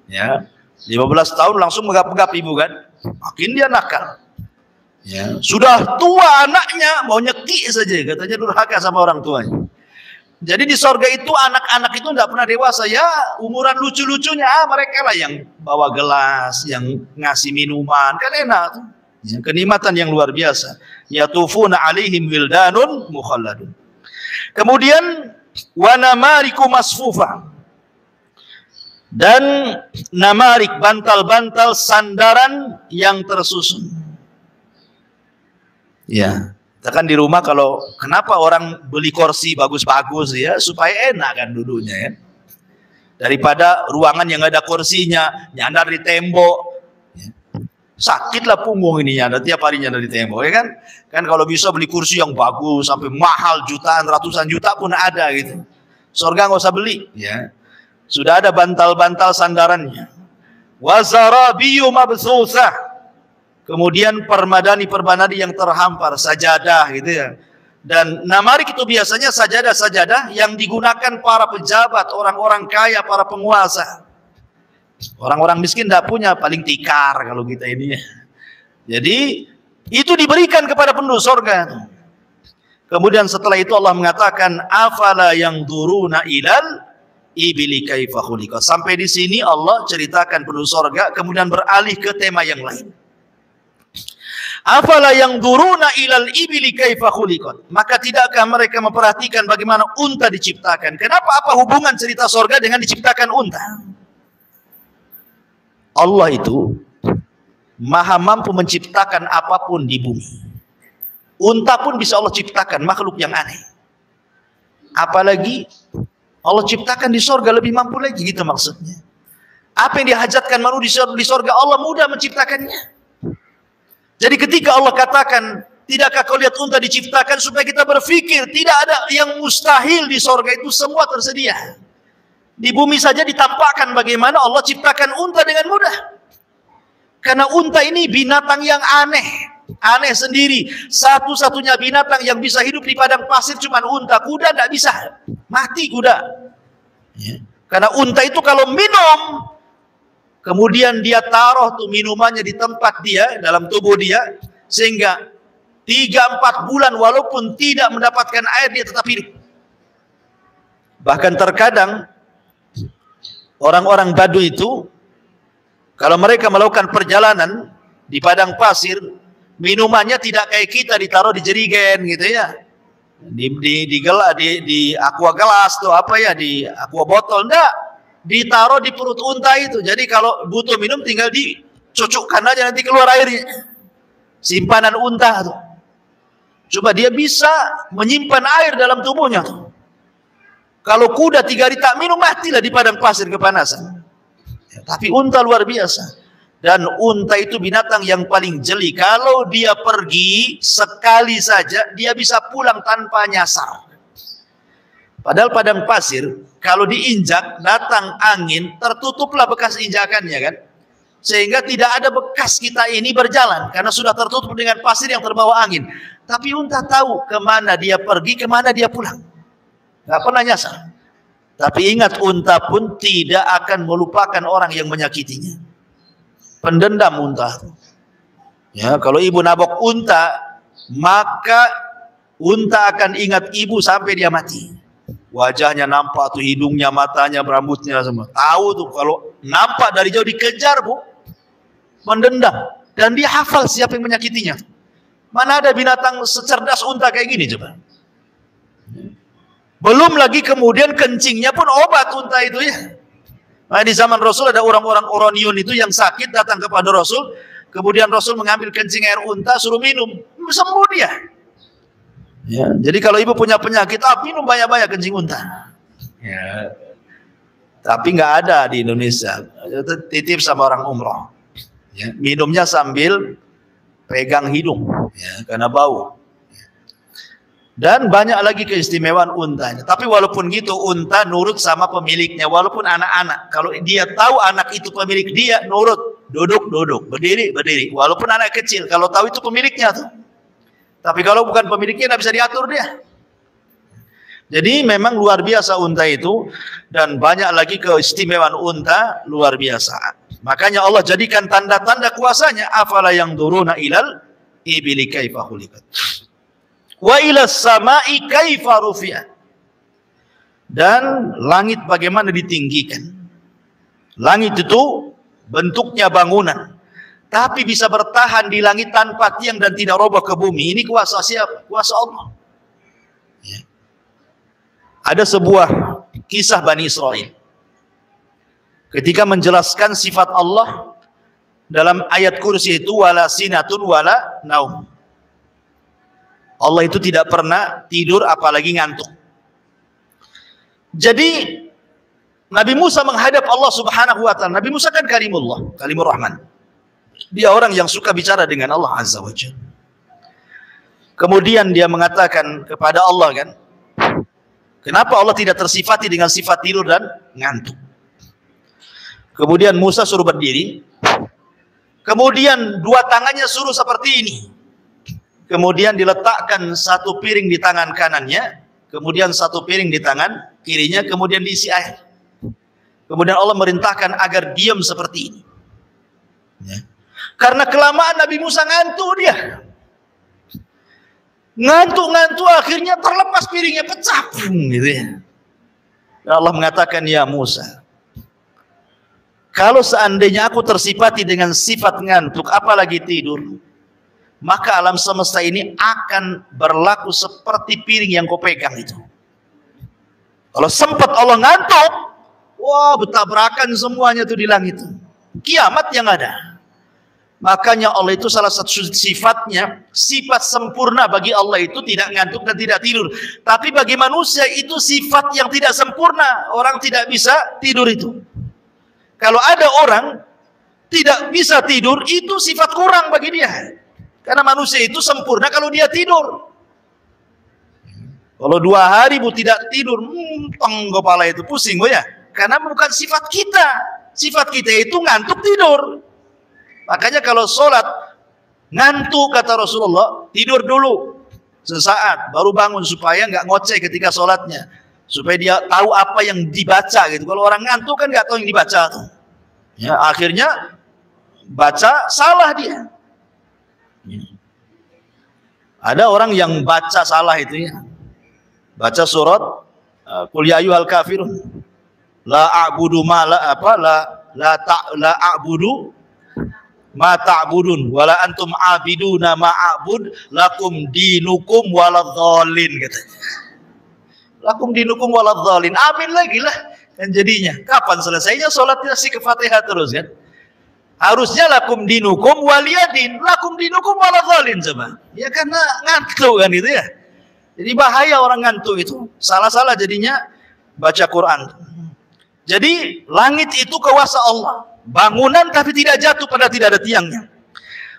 A: Ya, 15 tahun langsung megap-megap ibu kan. Makin dia nakal. Ya, sudah tua anaknya mau nyekik saja, katanya durhaka sama orang tuanya. Jadi di sorga itu anak-anak itu tidak pernah dewasa ya, umuran lucu-lucunya mereka lah yang bawa gelas, yang ngasih minuman, kan enak tuh. Ya, kenikmatan yang luar biasa. Yatufuna alaihim wildanun mukhalladun. Kemudian wa namariku masfufa. Dan namarik, bantal-bantal sandaran yang tersusun. Ya, kita kan di rumah kalau kenapa orang beli kursi bagus-bagus ya supaya enak kan duduknya ya. Daripada ruangan yang ada kursinya nyandar di tembok. Ya. Sakitlah punggung ini nyandar tiap hari nyandar di tembok ya kan. Kan kalau bisa beli kursi yang bagus sampai mahal jutaan, ratusan juta pun ada gitu. Surga nggak usah beli ya. Sudah ada bantal-bantal sandarannya. Wa zarabiyu mabthusah. Kemudian permadani yang terhampar, sajadah gitu ya. Dan namarik itu biasanya sajadah-sajadah yang digunakan para pejabat, orang-orang kaya, para penguasa. Orang-orang miskin tidak punya, paling tikar kalau kita ini ya. Jadi itu diberikan kepada penduduk surga. Kemudian setelah itu Allah mengatakan afala yang duruna ilal ibili kaifa khuliqat. Sampai di sini Allah ceritakan penduduk surga, kemudian beralih ke tema yang lain. Afala yang duruna ilal ibili kaifa khuliqat. Maka tidakkah mereka memperhatikan bagaimana unta diciptakan? Kenapa, apa hubungan cerita surga dengan diciptakan unta? Allah itu maha mampu menciptakan apapun di bumi. Unta pun bisa Allah ciptakan, makhluk yang aneh. Apalagi Allah ciptakan di surga lebih mampu lagi, gitu maksudnya. Apa yang dihajatkan manusia di surga, Allah mudah menciptakannya. Jadi ketika Allah katakan, tidakkah kau lihat unta diciptakan, supaya kita berpikir tidak ada yang mustahil di surga, itu semua tersedia. Di bumi saja ditampakkan bagaimana Allah ciptakan unta dengan mudah. Karena unta ini binatang yang aneh, aneh sendiri. Satu-satunya binatang yang bisa hidup di padang pasir cuma unta. Kuda tidak bisa, mati kuda. Ya. Karena unta itu kalau minum, kemudian dia taruh tuh minumannya di tempat dia, dalam tubuh dia, sehingga 3-4 bulan walaupun tidak mendapatkan air, dia tetap hidup. Bahkan terkadang orang-orang Baduy itu, kalau mereka melakukan perjalanan di padang pasir, minumannya tidak kayak kita ditaruh di jerigen gitu ya, di aqua gelas tuh apa ya, di aqua botol, enggak. Ditaruh di perut unta itu. Jadi kalau butuh minum tinggal dicucukkan aja, nanti keluar airnya. Simpanan unta tuh. Coba dia bisa menyimpan air dalam tubuhnya tuh. Kalau kuda 3 hari tak minum, matilah di padang pasir kepanasan. Ya, tapi unta luar biasa. Dan unta itu binatang yang paling jeli. Kalau dia pergi sekali saja, dia bisa pulang tanpa nyasar. Padahal padang pasir, kalau diinjak, datang angin, tertutuplah bekas injakannya kan. Sehingga tidak ada bekas kita ini berjalan, karena sudah tertutup dengan pasir yang terbawa angin. Tapi unta tahu kemana dia pergi, kemana dia pulang. Gak pernah nyasar. Tapi ingat, unta pun tidak akan melupakan orang yang menyakitinya. Pendendam unta. Ya, kalau ibu nabok unta, maka unta akan ingat ibu sampai dia mati. Wajahnya nampak tuh, hidungnya, matanya, rambutnya semua. Tahu tuh kalau nampak dari jauh dikejar, Bu. Mendendam. Dan dia hafal siapa yang menyakitinya. Mana ada binatang secerdas unta kayak gini coba. Belum lagi kemudian kencingnya pun obat unta itu ya. Nah, di zaman Rasul ada orang-orang Oronion itu yang sakit datang kepada Rasul. Kemudian Rasul mengambil kencing air unta suruh minum. Sembuh dia. Ya, jadi kalau ibu punya penyakit, minum banyak-banyak kencing unta. Ya. Tapi nggak ada di Indonesia. Titip sama orang umroh. Ya, minumnya sambil pegang hidung, ya, karena bau. Dan banyak lagi keistimewaan untanya. Tapi walaupun gitu, unta nurut sama pemiliknya. Walaupun anak-anak, kalau dia tahu anak itu pemilik dia, nurut, duduk, berdiri. Walaupun anak kecil, kalau tahu itu pemiliknya tuh. Tapi kalau bukan pemiliknya, tidak bisa diatur dia. Jadi memang luar biasa unta itu, dan banyak lagi keistimewaan unta luar biasa. Makanya Allah jadikan tanda-tanda kuasanya. Afala yang duruna ilal ibili kaifa khuliqat. Wa ila samai kaifa rufi'at. Dan langit bagaimana ditinggikan. Langit itu bentuknya bangunan, tapi bisa bertahan di langit tanpa tiang dan tidak roboh ke bumi. Ini kuasa siapa? Kuasa Allah. Ya. Ada sebuah kisah Bani Israel. Ketika menjelaskan sifat Allah dalam ayat kursi itu, wala sinatun wala naum. Allah itu tidak pernah tidur apalagi ngantuk. Jadi Nabi Musa menghadap Allah Subhanahu wa ta'ala. Nabi Musa kan kalimullah, kalimur rahman. Dia orang yang suka bicara dengan Allah Azza wa Jalla. Kemudian dia mengatakan kepada Allah kan, kenapa Allah tidak tersifati dengan sifat tidur dan ngantuk? Kemudian Musa suruh berdiri. Kemudian dua tangannya suruh seperti ini. Kemudian diletakkan satu piring di tangan kanannya, kemudian satu piring di tangan kirinya, kemudian diisi air. Kemudian Allah merintahkan agar diam seperti ini. Ya. Karena kelamaan Nabi Musa ngantuk dia. Ngantuk akhirnya terlepas piringnya, pecah gitu ya. Dan Allah mengatakan, ya Musa, kalau seandainya aku tersifati dengan sifat ngantuk, apalagi tidur, maka alam semesta ini akan berlaku seperti piring yang kau pegang itu. Kalau sempat Allah ngantuk, wah bertabrakan semuanya itu di langit. Kiamat yang ada. Makanya Allah itu salah satu sifatnya, sifat sempurna bagi Allah itu tidak ngantuk dan tidak tidur. Tapi bagi manusia itu sifat yang tidak sempurna. Orang tidak bisa tidur itu. Kalau ada orang tidak bisa tidur, itu sifat kurang bagi dia. Karena manusia itu sempurna kalau dia tidur. Kalau 2 hari bu tidak tidur, kepala itu pusing bu ya. Karena bukan sifat kita. Sifat kita itu ngantuk tidur. Makanya kalau sholat ngantuk kata Rasulullah, tidur dulu sesaat baru bangun supaya nggak ngoceh ketika sholatnya. Supaya dia tahu apa yang dibaca gitu. Kalau orang ngantuk kan nggak tahu yang dibaca tuh. Ya, akhirnya baca salah dia. Ada orang yang baca salah itu ya. Baca surat Qul ya ayyuhal kafirun. La a'budu ma la a'budu ma ta'budun wala antum a'biduna ma a'bud lakum dinukum waladhdallin katanya. Lakum dinukum waladhdallin. Amin lagi lah. Dan jadinya kapan selesainya salatnya si ke Fatihah terus kan? Harusnya lakum dinukum waliyadin, lakum dinukum waladhdallin coba. Ya karena ngantuk kan itu ya. Jadi bahaya orang ngantuk itu. Salah-salah jadinya baca Quran. Jadi langit itu kuasa Allah. Bangunan tapi tidak jatuh pada tidak ada tiangnya.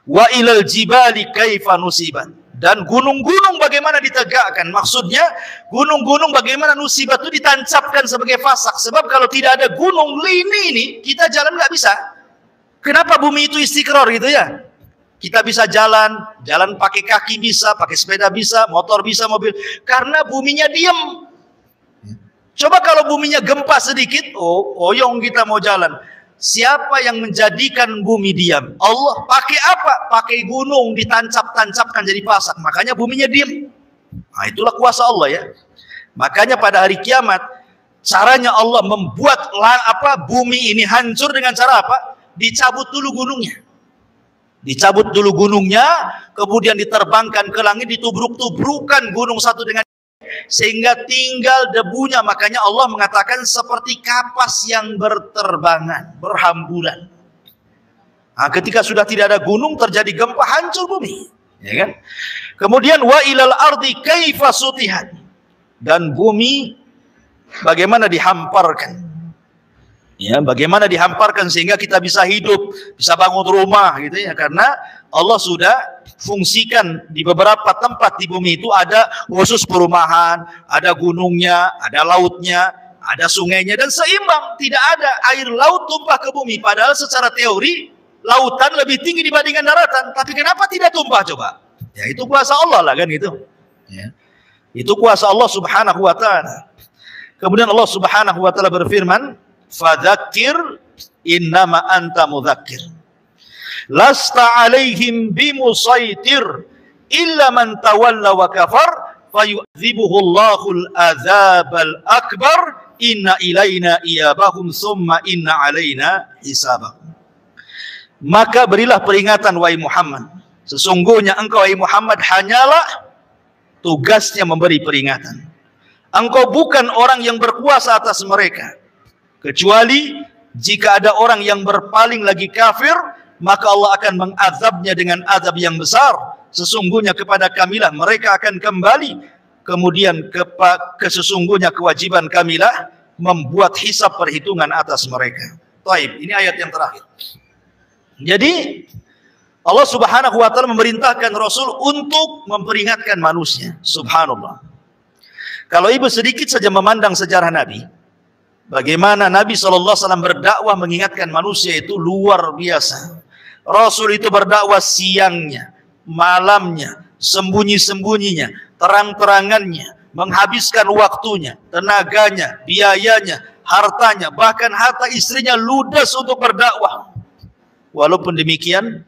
A: Wa ilal jibali kaifa nusibat. Dan gunung-gunung bagaimana ditegakkan. Maksudnya gunung-gunung bagaimana nusibat itu ditancapkan sebagai fasak. Sebab kalau tidak ada gunung ini kita jalan nggak bisa. Kenapa bumi itu istiqrar gitu ya? Kita bisa jalan pakai kaki bisa, pakai sepeda bisa, motor bisa, mobil. Karena buminya diam. Coba kalau buminya gempa sedikit, oyong kita mau jalan. Siapa yang menjadikan bumi diam? Allah. Pakai apa? Pakai gunung ditancap-tancapkan jadi pasak. Makanya buminya diam. Nah, itulah kuasa Allah ya. Makanya pada hari kiamat, caranya Allah membuat bumi ini hancur dengan cara apa? Dicabut dulu gunungnya. Kemudian diterbangkan ke langit, ditubruk-tubrukan gunung satu dengan sehingga tinggal debunya. Makanya Allah mengatakan seperti kapas yang berterbangan, berhamburan. Nah, ketika sudah tidak ada gunung, terjadi gempa, hancur bumi, ya kan? Kemudian wa ilal ardi kaifa sutihat, dan bumi bagaimana dihamparkan. Ya, bagaimana dihamparkan sehingga kita bisa hidup, bisa bangun rumah gitu ya, karena Allah sudah fungsikan di beberapa tempat di bumi itu ada khusus perumahan, ada gunungnya, ada lautnya, ada sungainya, dan seimbang. Tidak ada air laut tumpah ke bumi, padahal secara teori lautan lebih tinggi dibandingkan daratan. Tapi kenapa tidak tumpah coba? Ya itu kuasa Allah lah kan gitu. Ya. Itu kuasa Allah Subhanahu wa taala. Kemudian Allah Subhanahu wa taala berfirman, "Fadzakir innama anta mudzakir. Lasta 'alaihim bimusaitir illa man tawalla wa kafar fayu'dzibuhu Allahul adzabal akbar inna ilaina iyabahum summa inna alaina hisabahum." Maka berilah peringatan wahai Muhammad. Sesungguhnya engkau wahai Muhammad hanyalah tugasnya memberi peringatan. Engkau bukan orang yang berkuasa atas mereka. Kecuali jika ada orang yang berpaling lagi kafir, maka Allah akan mengazabnya dengan azab yang besar. Sesungguhnya kepada kamilah mereka akan kembali. Kemudian sesungguhnya kewajiban kamilah membuat hisab perhitungan atas mereka. Taib, ini ayat yang terakhir. Jadi Allah Subhanahu wa taala memerintahkan Rasul untuk memperingatkan manusia. Subhanallah. Kalau ibu sedikit saja memandang sejarah Nabi, bagaimana Nabi SAW berdakwah mengingatkan manusia itu luar biasa. Rasul itu berdakwah siangnya, malamnya, sembunyi-sembunyinya, terang-terangannya, menghabiskan waktunya, tenaganya, biayanya, hartanya, bahkan harta istrinya ludes untuk berdakwah. Walaupun demikian,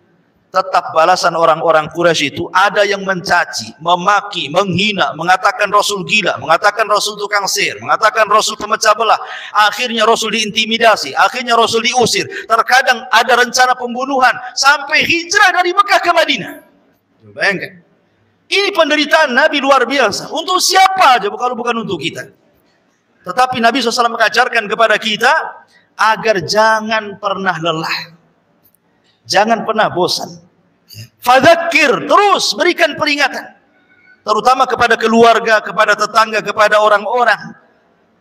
A: tetap balasan orang-orang Quraisy itu ada yang mencaci, memaki, menghina, mengatakan Rasul gila, mengatakan Rasul tukang sihir, mengatakan Rasul pemecah belah. Akhirnya Rasul diintimidasi, akhirnya Rasul diusir. Terkadang ada rencana pembunuhan sampai hijrah dari Mekah ke Madinah. Bayangkan. Ini penderitaan Nabi luar biasa. Untuk siapa aja kalau bukan untuk kita? Tetapi Nabi SAW mengajarkan kepada kita agar jangan pernah lelah. Jangan pernah bosan. Fadzakir, terus berikan peringatan. Terutama kepada keluarga, kepada tetangga, kepada orang-orang.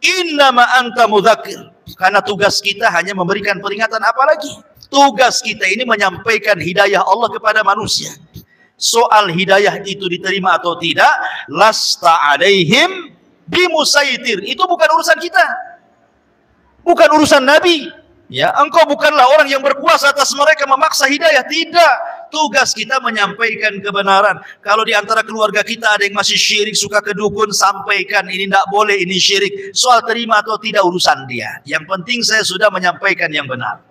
A: Innama anta mudzakir. Karena tugas kita hanya memberikan peringatan, apalagi tugas kita ini menyampaikan hidayah Allah kepada manusia. Soal hidayah itu diterima atau tidak, lasta alaihim bimusaitir. Itu bukan urusan kita. Bukan urusan Nabi. Ya, engkau bukanlah orang yang berkuasa atas mereka memaksa hidayah. Tidak. Tugas kita menyampaikan kebenaran. Kalau di antara keluarga kita ada yang masih syirik, suka ke dukun, sampaikan ini tidak boleh, ini syirik. Soal terima atau tidak urusan dia. Yang penting saya sudah menyampaikan yang benar.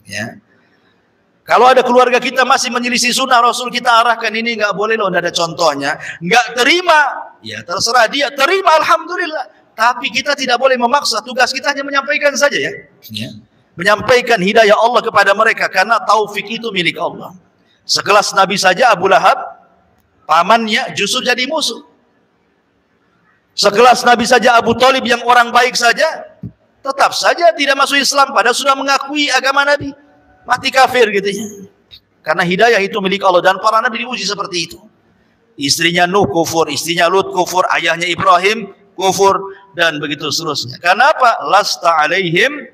A: Ya. Kalau ada keluarga kita masih menyelisih sunnah Rasul, kita arahkan ini nggak boleh loh, tidak ada contohnya. Nggak terima, ya terserah dia. Terima, alhamdulillah. Tapi kita tidak boleh memaksa. Tugas kita hanya menyampaikan saja ya. Ya. Menyampaikan hidayah Allah kepada mereka, karena taufik itu milik Allah. Sekelas Nabi saja Abu Lahab, pamannya justru jadi musuh. Sekelas Nabi saja Abu Thalib yang orang baik saja, tetap saja tidak masuk Islam, padahal sudah mengakui agama Nabi. Mati kafir gitu ya. Karena hidayah itu milik Allah, dan para Nabi diuji seperti itu. Istrinya Nuh kufur, istrinya Lut kufur, ayahnya Ibrahim kufur, dan begitu seterusnya. Karena apa? Lasta alaihim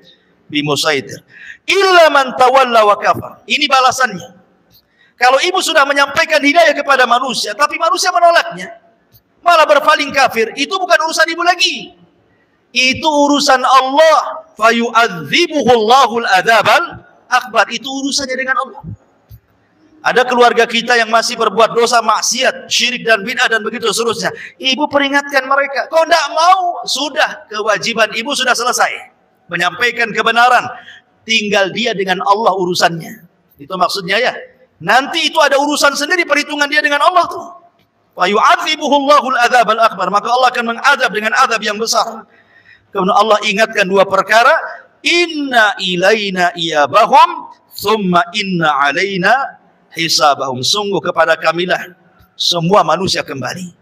A: bimusaitir illa man tawalla wa kafar. Ini balasannya. Kalau ibu sudah menyampaikan hidayah kepada manusia, tapi manusia menolaknya, malah berpaling kafir, itu bukan urusan ibu lagi. Itu urusan Allah. Fayu'adzibuhu Allahul adzabal akbar. Itu urusannya dengan Allah. Ada keluarga kita yang masih berbuat dosa, maksiat, syirik dan bid'ah dan begitu seterusnya. Ibu peringatkan mereka. Kau tidak mau, sudah, kewajiban ibu sudah selesai. Menyampaikan kebenaran, tinggal dia dengan Allah urusannya. Itu maksudnya ya. Nanti itu ada urusan sendiri, perhitungan dia dengan Allah tuh. Wa yu'adzibuhu Allahul adzabal akbar. Maka Allah akan mengadab dengan adab yang besar. Kemudian Allah ingatkan dua perkara. Inna ilaina iyabahum thumma inna alaina hisabahum. Sungguh kepada kamilah semua manusia kembali.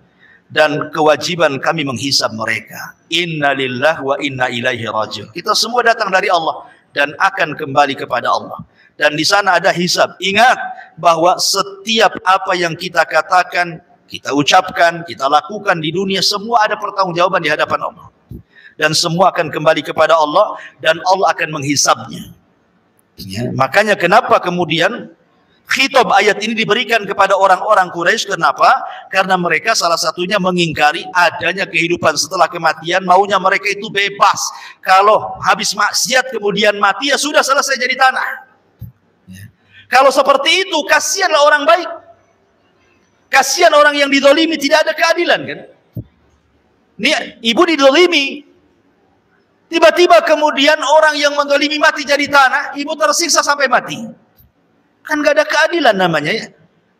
A: dan kewajiban kami menghisab mereka. Inna lillahi wa inna ilaihi raji'un. Kita semua datang dari Allah dan akan kembali kepada Allah. Dan di sana ada hisab. Ingat bahwa setiap apa yang kita katakan, kita ucapkan, kita lakukan di dunia, semua ada pertanggungjawaban di hadapan Allah. Dan semua akan kembali kepada Allah dan Allah akan menghisabnya. Ya, makanya kenapa kemudian khitab ayat ini diberikan kepada orang-orang Quraisy? Kenapa? Karena mereka salah satunya mengingkari adanya kehidupan setelah kematian. Maunya mereka itu bebas. Kalau habis maksiat kemudian mati, ya sudah selesai jadi tanah. Ya. Kalau seperti itu, kasihanlah orang baik. Kasihan orang yang didolimi, tidak ada keadilan kan? Nih, ibu didolimi. Tiba-tiba kemudian orang yang mendolimi mati jadi tanah, ibu tersiksa sampai mati. Kan gak ada keadilan namanya ya.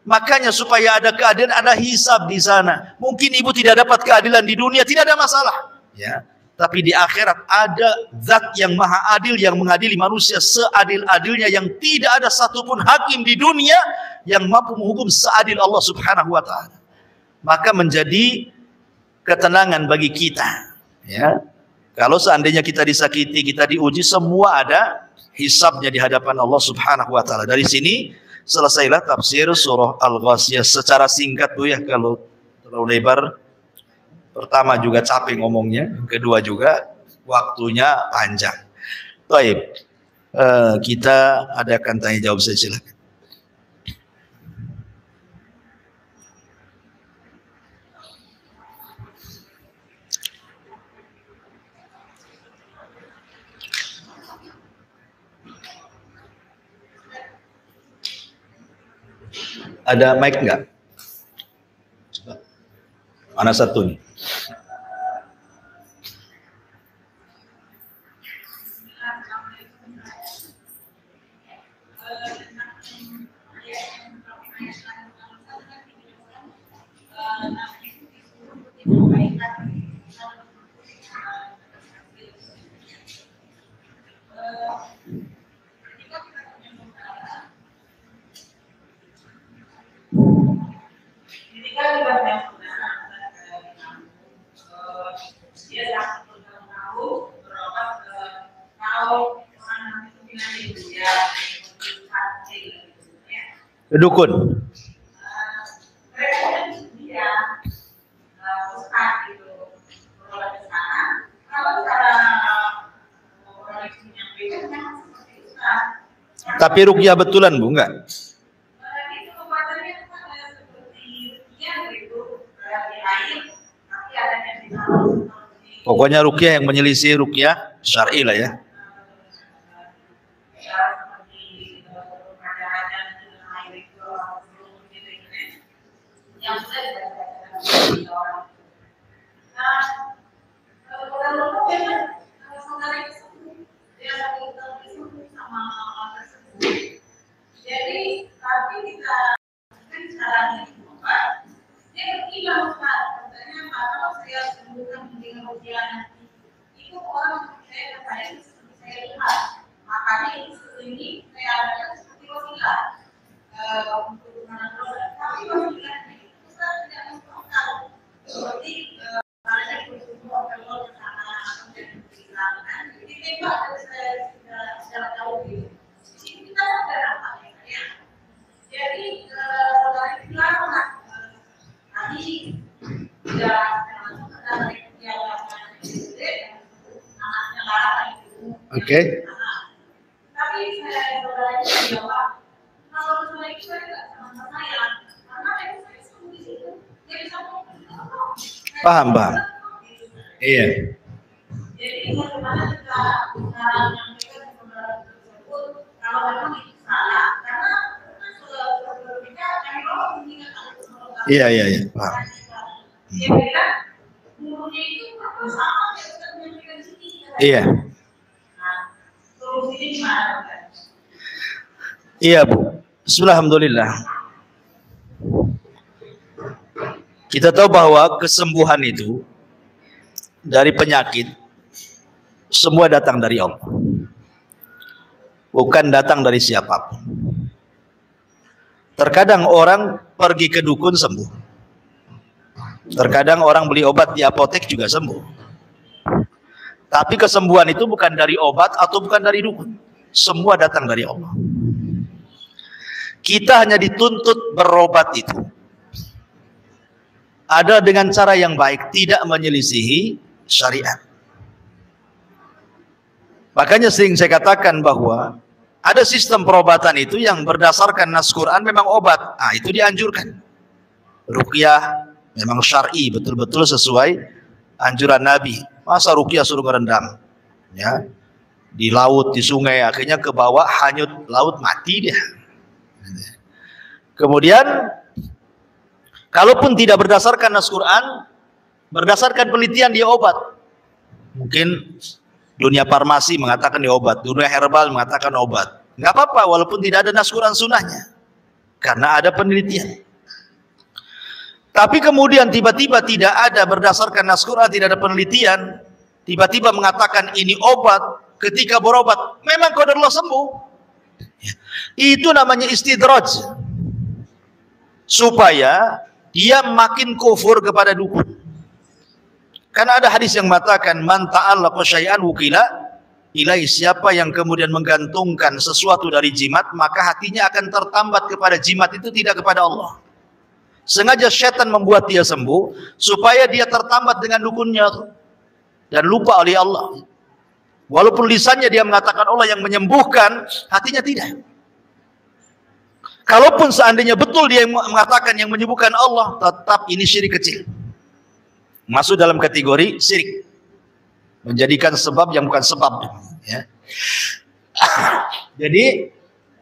A: Makanya supaya ada keadilan, ada hisab di sana. Mungkin ibu tidak dapat keadilan di dunia, tidak ada masalah. Ya. Tapi di akhirat ada zat yang maha adil yang mengadili manusia seadil-adilnya, yang tidak ada satupun hakim di dunia yang mampu menghukum seadil Allah Subhanahu wa ta'ala. Maka menjadi ketenangan bagi kita. Ya. Kalau seandainya kita disakiti, kita diuji, semua ada hisabnya di hadapan Allah Subhanahu wa ta'ala. Dari sini selesailah tafsir surah Al-Ghasyiyah secara singkat Bu ya, kalau terlalu lebar. Pertama juga capek ngomongnya, kedua juga waktunya panjang. Baik, kita adakan tanya jawab saja, silakan. Ada mic enggak? Coba. Mana satu nih? Dukun. Tapi ruqyah betulan Bu, enggak? Pokoknya ruqyah yang menyelisih ruqyah syar'i lah ya. Oke. Paham, paham. Iya. Iya, iya, iya, paham. Iya. Iya Bu. Alhamdulillah. Kita tahu bahwa kesembuhan itu dari penyakit semua datang dari Allah. Bukan datang dari siapapun. Terkadang orang pergi ke dukun sembuh. Terkadang orang beli obat di apotek juga sembuh. Tapi kesembuhan itu bukan dari obat atau bukan dari dukun. Semua datang dari Allah. Kita hanya dituntut berobat itu ada dengan cara yang baik, tidak menyelisihi syariat. Makanya sering saya katakan bahwa ada sistem perobatan itu yang berdasarkan nas Quran memang obat. Ah, itu dianjurkan. Ruqyah memang syar'i, betul-betul sesuai anjuran Nabi. Masa ruqyah suruh ngerendam, ya, di laut, di sungai, akhirnya ke bawah, hanyut laut, mati dia. Kemudian, kalaupun tidak berdasarkan nas Quran, berdasarkan penelitian dia obat. Mungkin dunia farmasi mengatakan dia obat, dunia herbal mengatakan obat. Nggak apa-apa, walaupun tidak ada nas Quran sunnahnya, karena ada penelitian. Tapi kemudian tiba-tiba tidak ada berdasarkan nas Quran, tidak ada penelitian, tiba-tiba mengatakan ini obat, ketika berobat memang qadarullah sembuh. Itu namanya istidraj, supaya dia makin kufur kepada dukun. Karena ada hadis yang mengatakan man ta'allaqa syai'an wukila ilai, siapa yang kemudian menggantungkan sesuatu dari jimat, maka hatinya akan tertambat kepada jimat itu, tidak kepada Allah. Sengaja syaitan membuat dia sembuh supaya dia tertambat dengan dukunnya dan lupa oleh Allah. Walaupun lisannya dia mengatakan Allah yang menyembuhkan, hatinya tidak. Kalaupun seandainya betul dia mengatakan yang menyembuhkan Allah, tetap ini syirik kecil. Masuk dalam kategori syirik. Menjadikan sebab yang bukan sebab. Ya. Jadi,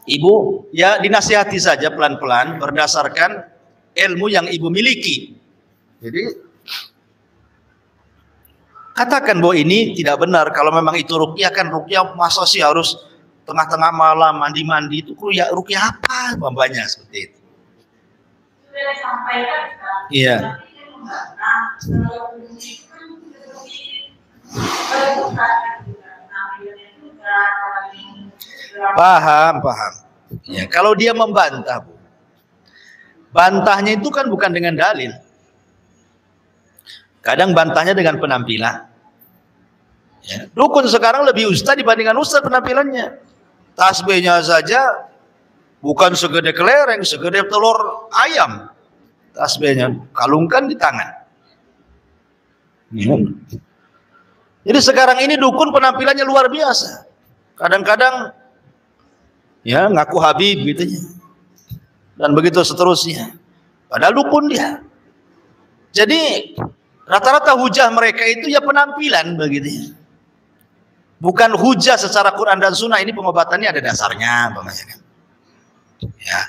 A: ibu, ya dinasihati saja pelan-pelan berdasarkan ilmu yang ibu miliki. Jadi, katakan bahwa ini tidak benar. Kalau memang itu ruqyah, kan ruqyah masa sih harus tengah-tengah malam mandi-mandi, itu ruqyah apa bambanya seperti itu. Sudah disampaikan, iya. Paham. Ya, kalau dia membantah, Bu, bantahnya itu kan bukan dengan dalil. Kadang bantahnya dengan penampilan. Ya, dukun sekarang lebih ustaz dibandingkan ustaz penampilannya. Tasbihnya saja bukan segede kelereng, segede telur ayam. Tasbihnya kalungkan di tangan. Ya. Jadi sekarang ini dukun penampilannya luar biasa. Kadang-kadang ya ngaku Habib gitu ya. Dan begitu seterusnya. Padahal dukun dia. Jadi rata-rata hujah mereka itu ya penampilan begitu ya. Bukan hujah secara Quran dan Sunnah. Ini pengobatannya ada dasarnya, ya.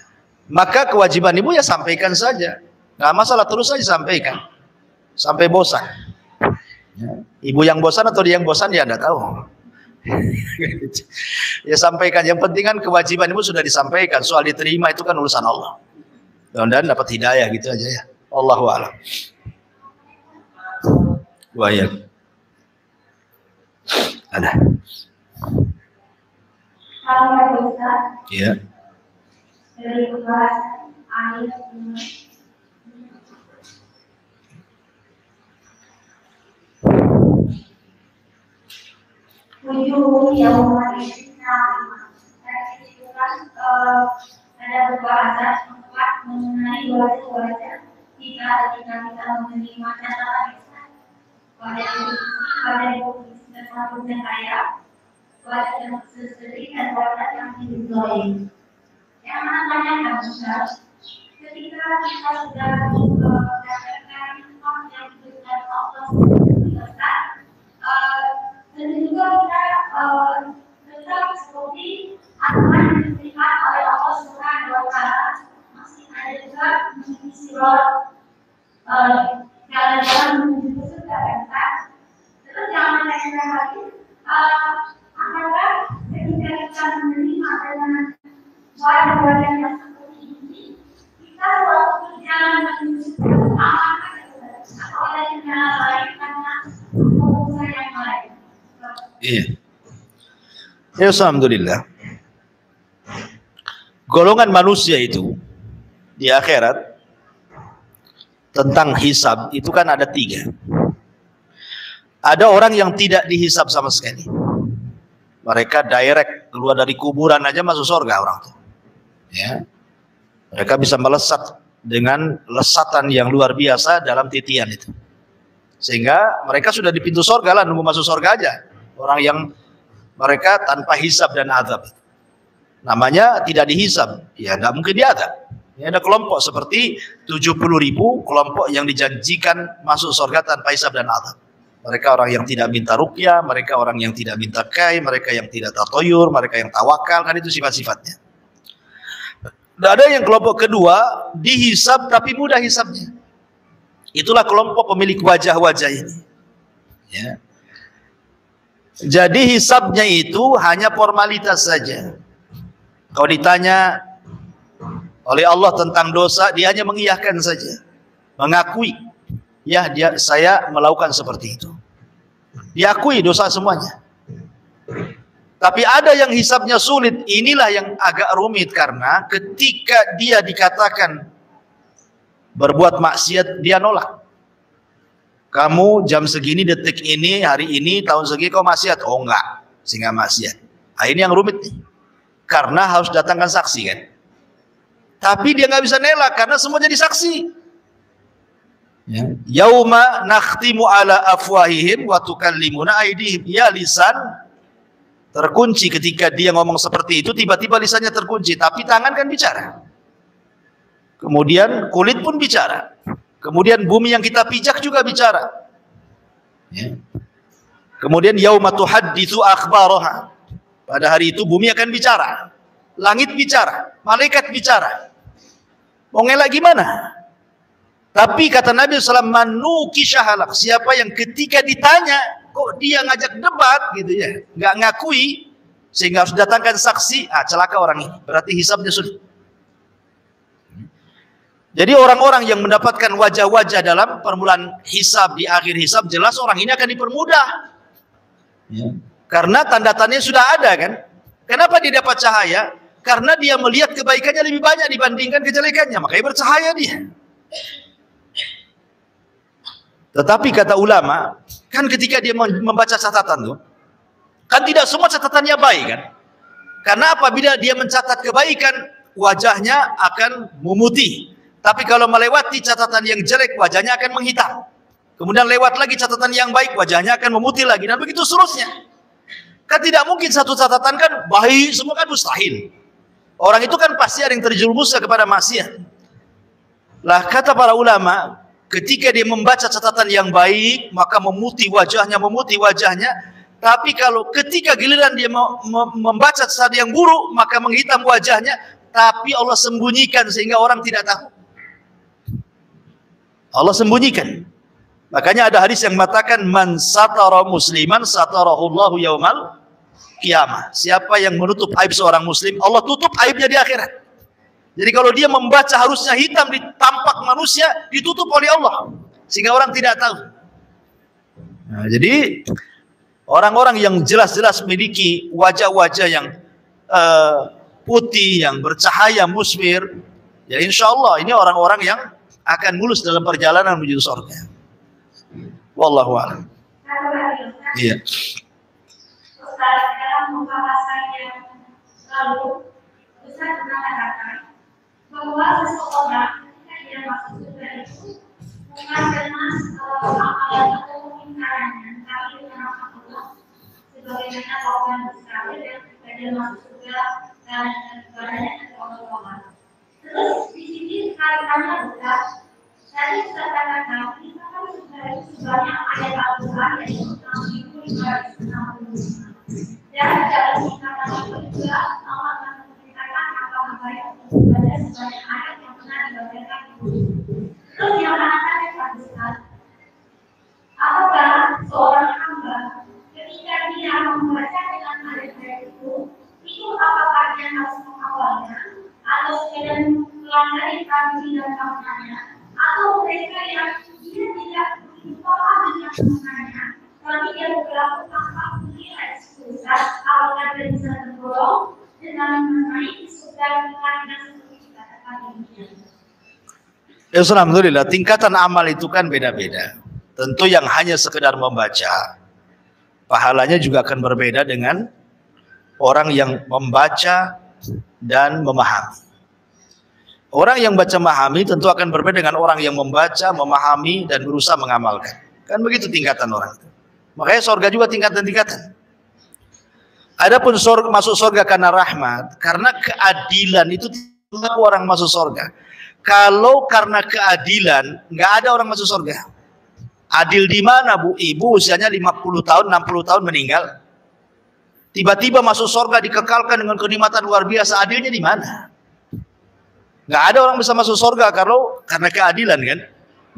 A: Maka kewajiban ibu ya sampaikan saja, nggak masalah, terus saja sampaikan sampai bosan. Ya. Ibu yang bosan atau dia yang bosan ya anda tahu. Ya sampaikan. Yang penting kan kewajiban ibu sudah disampaikan. Soal diterima itu kan urusan Allah. Mudah-mudahan dapat hidayah gitu aja ya. Allahu a'lam. Wa ya. Ada. Iya. Dari pembahasan ayat ujung yang itu kan ada pembahasan mengenai wajah-wajah kita ketika kita menerima catatan pada satu dan kaya, wajah yang sesering dan wajah yang didoain. Yang namanya harus ketika kita sudah mendapatkan hak yang diberikan Allah dan juga kita tetap seperti aturan yang diberikan oleh Allah Subhanahu wa Ta'ala, masih ada juga mengisi jalan-jalan menuju surga kan. Terus yang menanyakan lagi, apakah ketika kita menerima dengan wajah-wajah yang seperti ini, kita waktu berjalan menuju surga, atau ada jalan lain karena urusan yang lain? Iya. Ya, alhamdulillah. Golongan manusia itu di akhirat tentang hisab itu kan ada 3. Ada orang yang tidak dihisab sama sekali. Mereka direct keluar dari kuburan aja masuk surga orang itu. Ya. Mereka bisa melesat dengan lesatan yang luar biasa dalam titian itu. Sehingga mereka sudah di pintu surga lah, nunggu masuk surga aja. Orang yang mereka tanpa hisab dan azab. Namanya tidak dihisab. Ya nggak mungkin diazab. Ini ada kelompok seperti 70.000 kelompok yang dijanjikan masuk surga tanpa hisab dan azab. Mereka orang yang tidak minta ruqyah, mereka orang yang tidak minta kai, mereka yang tidak tatoyur, mereka yang tawakal, kan itu sifat-sifatnya. Dan ada yang kelompok kedua, dihisab tapi mudah hisabnya. Itulah kelompok pemilik wajah-wajah ini. Ya. Jadi hisabnya itu hanya formalitas saja. Kalau ditanya oleh Allah tentang dosa, dia hanya mengiyahkan saja, mengakui. Ya, saya melakukan seperti itu. Diakui dosa semuanya. Tapi ada yang hisabnya sulit. Inilah yang agak rumit karena ketika dia dikatakan berbuat maksiat, dia nolak. Kamu jam segini, detik ini, hari ini, tahun segini kau maksiat. Oh enggak, sehingga maksiat. Nah, ini yang rumit nih. Karena harus datangkan saksi kan. Tapi dia nggak bisa nolak karena semua jadi saksi. Ya. Yauma nakhtimu ala afwahihim wa tukallimuna aydihim. Ya, lisan terkunci ketika dia ngomong seperti itu, tiba-tiba lisannya terkunci, tapi tangan kan bicara. Kemudian kulit pun bicara. Kemudian bumi yang kita pijak juga bicara. Ya. Kemudian yauma tuhadditsu akhbaraha. Pada hari itu bumi akan bicara. Langit bicara, malaikat bicara. Mau ngelak gimana? Tapi kata Nabi SAW, manuki syahalak, siapa yang ketika ditanya, kok dia ngajak debat gitu ya, nggak ngakui, sehingga harus datangkan saksi, celaka orang ini, berarti hisabnya sulit. Jadi orang-orang yang mendapatkan wajah-wajah dalam permulaan hisab, di akhir hisab, jelas orang ini akan dipermudah. Ya. Karena tanda-tandanya sudah ada kan. Kenapa dia dapat cahaya? Karena dia melihat kebaikannya lebih banyak dibandingkan kejelekannya, makanya bercahaya dia. Tetapi kata ulama, kan ketika dia membaca catatan tuh, kan tidak semua catatannya baik kan? Karena apabila dia mencatat kebaikan, wajahnya akan memutih. Tapi kalau melewati catatan yang jelek, wajahnya akan menghitam. Kemudian lewat lagi catatan yang baik, wajahnya akan memutih lagi. Dan begitu seterusnya. Kan tidak mungkin satu catatan kan baik, semua kan mustahil. Orang itu kan pasti ada yang terjerumus kepada maksiat. Lah kata para ulama, ketika dia membaca catatan yang baik, maka memutih wajahnya. Tapi kalau ketika giliran dia membaca catatan yang buruk, maka menghitam wajahnya. Tapi Allah sembunyikan sehingga orang tidak tahu. Allah sembunyikan. Makanya ada hadis yang mengatakan, man satara musliman satarahullahu yaumal qiyamah. Siapa yang menutup aib seorang muslim, Allah tutup aibnya di akhirat. Jadi kalau dia membaca harusnya hitam di tampak manusia, ditutup oleh Allah sehingga orang tidak tahu. Nah, jadi orang-orang yang jelas-jelas memiliki wajah-wajah yang putih, yang bercahaya musfir, ya insya Allah ini orang-orang yang akan mulus dalam perjalanan menuju surga. Wallahu a'lam. Iya.
B: Bahwa seseorang ketika dia masuk surga itu bukan karena amalan atau keinginannya, tapi dengan Allah sebagaimana Allah sekali dan ketika dia masuk surga dan ibadahnya kepada Allah. Terus di sini kaitannya juga tadi sudah katakan kita kan surga itu sebanyak ayat Al-Quran yang itu 560 dan dalam singkatan itu juga Allah akan menceritakan apa yang ibadah sebanyak ayat yang pernah dibacakan itu. Terus yang akan dikatakan, apakah seorang hamba ketika dia membaca dengan ayat-ayat itu apakah dia harus menghafalnya atau sekedar mempelajari arti dan maknanya, atau mereka yang dia tidak begitu paham dengan maknanya, tapi dia berlaku tanpa menilai susah, apakah dia bisa tergolong dengan mengenai surga yang seperti katakan demikian.
A: Alhamdulillah, tingkatan amal itu kan beda-beda. Tentu yang hanya sekedar membaca, pahalanya juga akan berbeda dengan orang yang membaca dan memahami. Orang yang baca memahami tentu akan berbeda dengan orang yang membaca, memahami, dan berusaha mengamalkan. Kan begitu tingkatan orang. Makanya surga juga tingkatan-tingkatan. Adapun masuk surga karena rahmat, karena keadilan itu tidak orang masuk surga. Kalau karena keadilan, nggak ada orang masuk surga. Adil di mana, Bu? Ibu usianya 50 tahun, 60 tahun meninggal. Tiba-tiba masuk surga dikekalkan dengan kenikmatan luar biasa. Adilnya di mana? Nggak ada orang bisa masuk surga karena keadilan kan.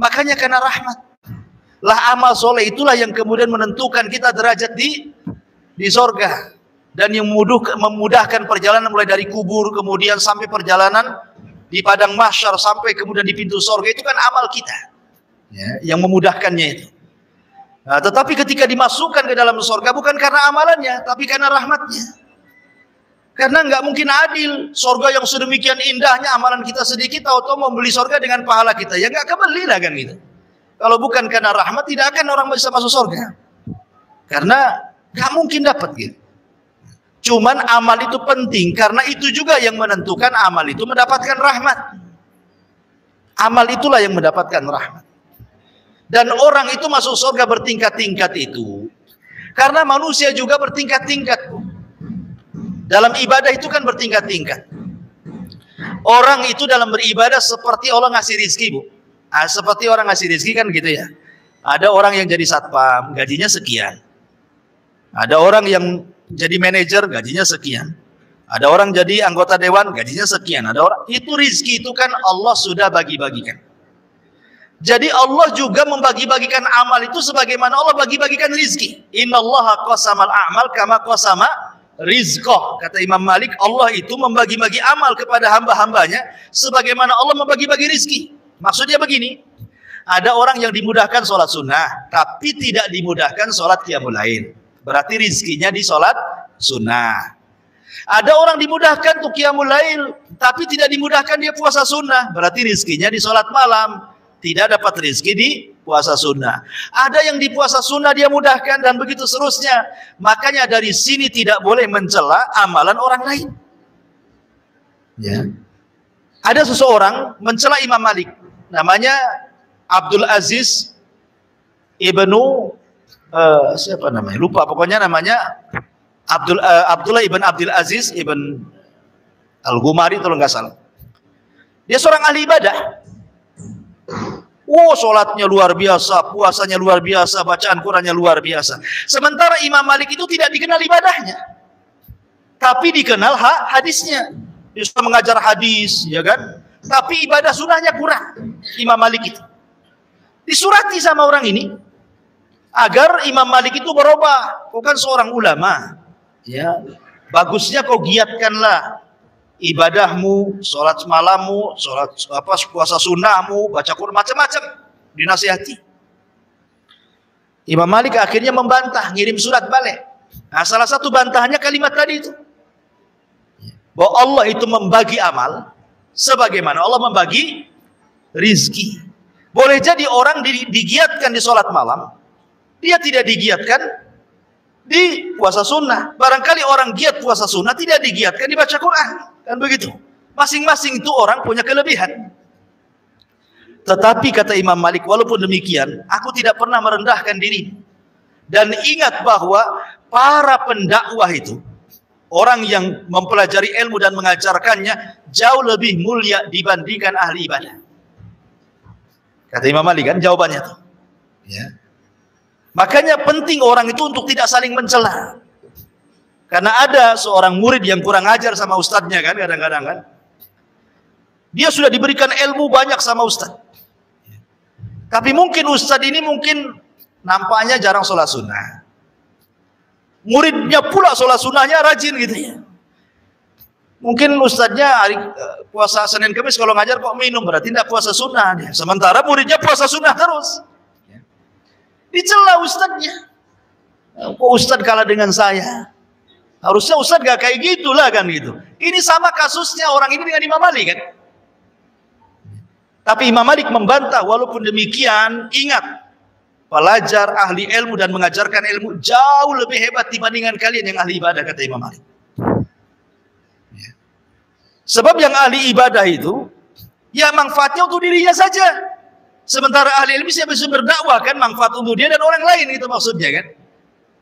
A: Makanya karena rahmat. Lah amal soleh itulah yang kemudian menentukan kita derajat di surga. Dan yang memudahkan perjalanan mulai dari kubur, kemudian sampai perjalanan di padang mahsyar, sampai kemudian di pintu surga. Itu kan amal kita ya, yang memudahkannya itu. Nah, tetapi ketika dimasukkan ke dalam surga bukan karena amalannya, tapi karena rahmatnya. Karena nggak mungkin adil, surga yang sedemikian indahnya, amalan kita sedikit, atau membeli surga dengan pahala kita, ya nggak kebeli lah kan gitu. Kalau bukan karena rahmat, tidak akan orang bisa masuk surga. Karena nggak mungkin dapat gitu. Cuman amal itu penting, karena itu juga yang menentukan amal itu mendapatkan rahmat. Amal itulah yang mendapatkan rahmat. Dan orang itu masuk surga bertingkat-tingkat itu, karena manusia juga bertingkat-tingkat. Dalam ibadah itu kan bertingkat-tingkat. Orang itu dalam beribadah seperti Allah ngasih rizki, Bu. Seperti orang ngasih rizki kan gitu ya. Ada orang yang jadi satpam, gajinya sekian. Ada orang yang jadi manajer, gajinya sekian. Ada orang jadi anggota dewan, gajinya sekian. Ada orang, itu rizki itu kan Allah sudah bagi-bagikan. Jadi Allah juga membagi-bagikan amal itu sebagaimana Allah bagi-bagikan rizki. Innallaha qasamal a'mal kama qasama rizqah. Kata Imam Malik, Allah itu membagi-bagi amal kepada hamba-hambanya sebagaimana Allah membagi-bagi rizki. Maksudnya begini, ada orang yang dimudahkan sholat sunnah, tapi tidak dimudahkan sholat qiyamul lail. Berarti rizkinya di sholat sunnah. Ada orang dimudahkan untuk qiyamul lail, tapi tidak dimudahkan dia puasa sunnah. Berarti rizkinya di sholat malam. Tidak dapat rizki di puasa sunnah. Ada yang di puasa sunnah dia mudahkan, dan begitu seterusnya. Makanya dari sini tidak boleh mencela amalan orang lain. Ya. Ada seseorang mencela Imam Malik. Namanya Abdul Aziz ibnu siapa namanya? Lupa, pokoknya namanya Abdullah ibn Abdul Aziz ibn Al-Ghumari kalau nggak salah. Dia seorang ahli ibadah. Sholatnya luar biasa, puasanya luar biasa, bacaan Qurannya luar biasa. Sementara Imam Malik itu tidak dikenal ibadahnya, tapi dikenal hadisnya. Dia sudah mengajar hadis, ya kan? Tapi ibadah sunnahnya kurang. Imam Malik itu disurati sama orang ini agar Imam Malik itu berubah. Kau kan seorang ulama, ya. Bagusnya kau giatkanlah ibadahmu, sholat malammu, sholat puasa sunnahmu, baca Quran, macam-macam dinasihati. Imam Malik akhirnya membantah, ngirim surat balik. Nah, salah satu bantahannya kalimat tadi itu, bahwa Allah itu membagi amal sebagaimana Allah membagi rizki. Boleh jadi orang digiatkan di sholat malam, dia tidak digiatkan di puasa sunnah. Barangkali orang giat puasa sunnah tidak digiatkan dibaca Quran. Kan begitu. Masing-masing itu orang punya kelebihan. Tetapi kata Imam Malik, walaupun demikian, aku tidak pernah merendahkan diri. Dan ingat bahwa para pendakwah itu, orang yang mempelajari ilmu dan mengajarkannya, jauh lebih mulia dibandingkan ahli ibadah. Kata Imam Malik kan jawabannya tuh. Ya. Makanya penting orang itu untuk tidak saling mencela. Karena ada seorang murid yang kurang ajar sama ustadznya kan, kadang-kadang kan. Dia sudah diberikan ilmu banyak sama ustadz. Tapi mungkin ustadz ini mungkin nampaknya jarang sholat sunnah. Muridnya pula sholat sunnahnya rajin gitu ya. Mungkin ustadznya hari puasa Senin Kamis kalau ngajar kok minum, berarti tidak puasa sunnah dia. Sementara muridnya puasa sunnah terus. Dicela ustadznya. Kok ustadz kalah dengan saya? Harusnya ustadz gak kayak gitulah kan gitu. Ini sama kasusnya orang ini dengan Imam Malik kan. Tapi Imam Malik membantah, walaupun demikian, ingat, pelajar ahli ilmu dan mengajarkan ilmu jauh lebih hebat dibandingkan kalian yang ahli ibadah, kata Imam Malik. Sebab yang ahli ibadah itu, ya manfaatnya untuk dirinya saja. Sementara ahli ilmu siapa bisa berdakwah kan, manfaat untuk dia dan orang lain, itu maksudnya kan.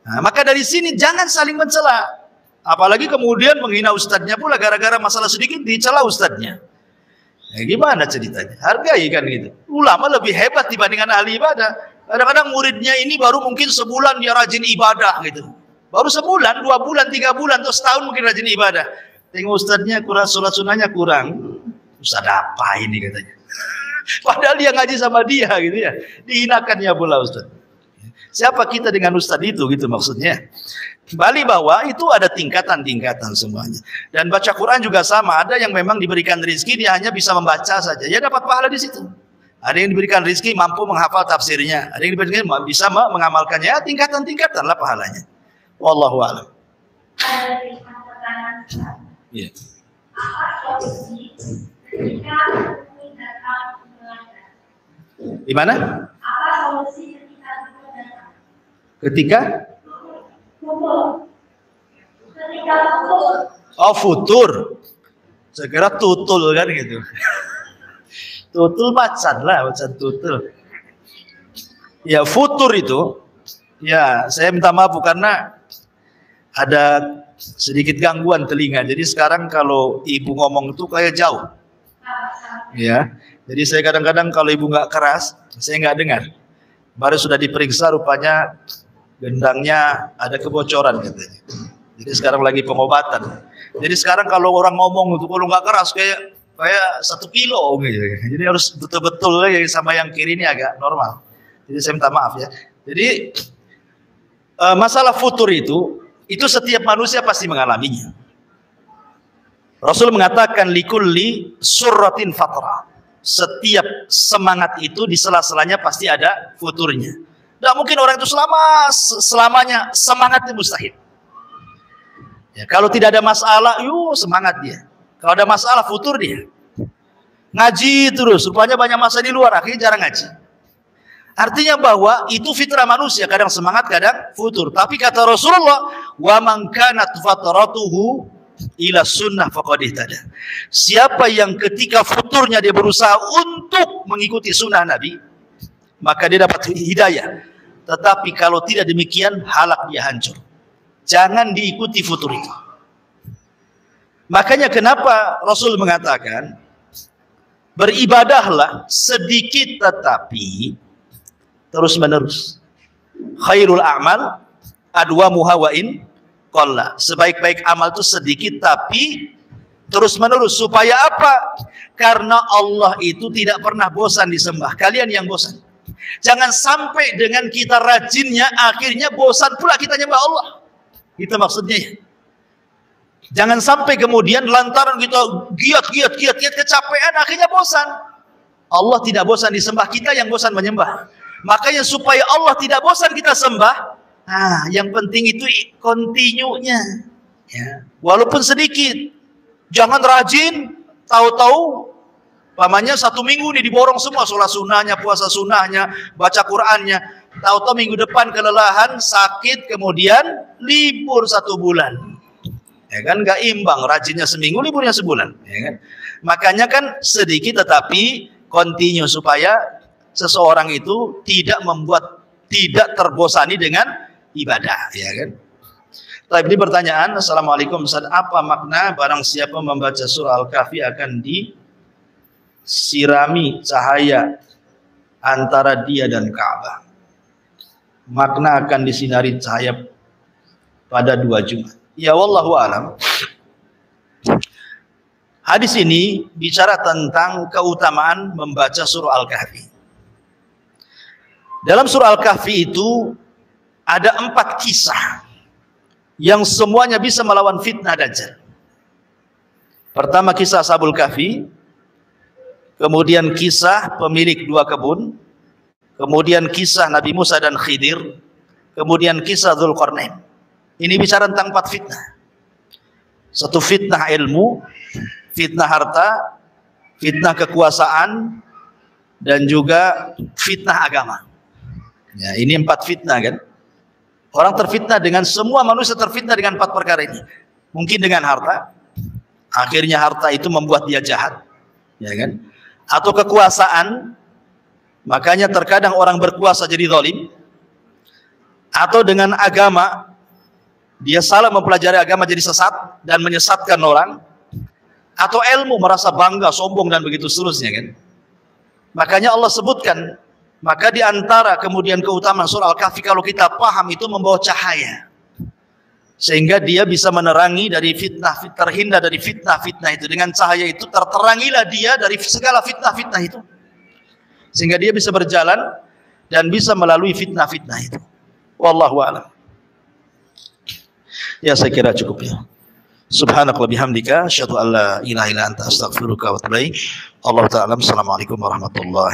A: Nah, maka dari sini jangan saling mencela. Apalagi kemudian menghina ustadznya pula gara-gara masalah sedikit dicela ustadznya. Ya, gimana ceritanya? Hargai kan gitu. Ulama lebih hebat dibandingkan ahli ibadah. Kadang-kadang muridnya ini baru mungkin sebulan dia rajin ibadah gitu. Baru sebulan, 2 bulan, 3 bulan, atau setahun mungkin rajin ibadah. Tengok ustadznya kurang, sholat sunnahnya kurang. Ustadz apa ini katanya. Padahal dia ngaji sama dia gitu ya. Dihinakannya pula ustadz. Siapa kita dengan ustadz itu gitu maksudnya. Kembali bahwa itu ada tingkatan-tingkatan semuanya. Dan baca Quran juga sama. Ada yang memang diberikan rezeki dia hanya bisa membaca saja. Ya dapat pahala di situ. Ada yang diberikan rezeki mampu menghafal tafsirnya. Ada yang diberikan bisa mengamalkannya. Ya, tingkatan-tingkatan lah pahalanya. Wallahu a'lam. Iya. Di mana? Ketika? Oh, futur. Saya kira tutul kan gitu. Tutul macan lah, macan tutul. Ya, futur itu, ya saya minta maaf karena ada sedikit gangguan telinga. Jadi sekarang kalau ibu ngomong itu kayak jauh. Ya, jadi saya kadang-kadang kalau ibu nggak keras, saya nggak dengar. Baru sudah diperiksa rupanya gendangnya ada kebocoran katanya. Jadi sekarang lagi pengobatan. Jadi sekarang kalau orang ngomong itu kalau nggak keras kayak 1 kilo gitu. Jadi harus betul-betul ya, sama yang kiri ini agak normal. Jadi saya minta maaf ya. Jadi masalah futur itu setiap manusia pasti mengalaminya. Rasul mengatakan likulli surratin fatra. Setiap semangat itu di sela-selanya pasti ada futurnya. Tidak mungkin orang itu selamanya semangatnya mustahil. Ya, kalau tidak ada masalah, semangat dia. Kalau ada masalah, futur dia. Ngaji terus, rupanya banyak masalah di luar, akhirnya jarang ngaji. Artinya bahwa itu fitrah manusia, kadang semangat, kadang futur. Tapi kata Rasulullah, wa man kanat fatratuhu ila sunnah faqad ihtada. Siapa yang ketika futurnya dia berusaha untuk mengikuti sunnah Nabi, maka dia dapat hidayah. Tetapi kalau tidak demikian, halak dia hancur. Jangan diikuti futur itu. Makanya kenapa Rasul mengatakan beribadahlah sedikit tetapi terus menerus. Khairul a'mal adwamuha wa in qalla. Sebaik-baik amal itu sedikit tapi terus menerus. Supaya apa? Karena Allah itu tidak pernah bosan disembah. Kalian yang bosan. Jangan sampai dengan kita rajinnya akhirnya bosan pula kita nyembah Allah. Itu maksudnya. Jangan sampai kemudian lantaran kita giat kecapean akhirnya bosan. Allah tidak bosan disembah, kita yang bosan menyembah. Makanya supaya Allah tidak bosan kita sembah, yang penting itu continue-nya. Ya. Walaupun sedikit. Jangan rajin, tahu-tahu pamannya 1 minggu nih diborong semua, sholat sunnahnya, puasa sunnahnya, baca Qur'annya. Tahu-tahu minggu depan kelelahan, sakit, kemudian libur 1 bulan. Ya kan, nggak imbang, rajinnya seminggu, liburnya sebulan. Ya kan? Makanya kan sedikit tetapi continue supaya seseorang itu tidak terbosani dengan ibadah. Ya kan? Tapi ini pertanyaan, Assalamualaikum Ustaz, apa makna barang siapa membaca surah Al-Kahfi akan disirami cahaya antara dia dan Ka'bah? Makna akan disinari cahaya pada 2 Jumat. Ya wallahu alam. Hadis ini bicara tentang keutamaan membaca surah Al-Kahfi. Dalam surah Al-Kahfi itu ada 4 kisah yang semuanya bisa melawan fitnah Dajjal. Pertama kisah Ashabul Kahfi, kemudian kisah pemilik 2 kebun, kemudian kisah Nabi Musa dan Khidir, kemudian kisah Dzulqarnain. Ini bicara tentang 4 fitnah. 1 fitnah ilmu, fitnah harta, fitnah kekuasaan, dan juga fitnah agama. Ya, ini 4 fitnah kan. Orang terfitnah dengan, semua manusia terfitnah dengan 4 perkara ini. Mungkin dengan harta, akhirnya harta itu membuat dia jahat, ya kan? Atau kekuasaan, makanya terkadang orang berkuasa jadi zalim. Atau dengan agama, dia salah mempelajari agama jadi sesat dan menyesatkan orang. Atau ilmu, merasa bangga, sombong dan begitu seterusnya kan. Makanya Allah sebutkan, maka di antara kemudian keutamaan surah Al-Kahfi kalau kita paham itu membawa cahaya. Sehingga dia bisa menerangi dari fitnah, terhindar dari fitnah-fitnah itu. Dengan cahaya itu terterangilah dia dari segala fitnah-fitnah itu. Sehingga dia bisa berjalan dan bisa melalui fitnah-fitnah itu. Wallahu a'lam. Ya, saya kira cukup ya. Subhanakallahumma bihamdika asyhadu an la ilaha illa anta astaghfiruka wa atubu ilaik. Allahu ta'ala. Assalamualaikum warahmatullahi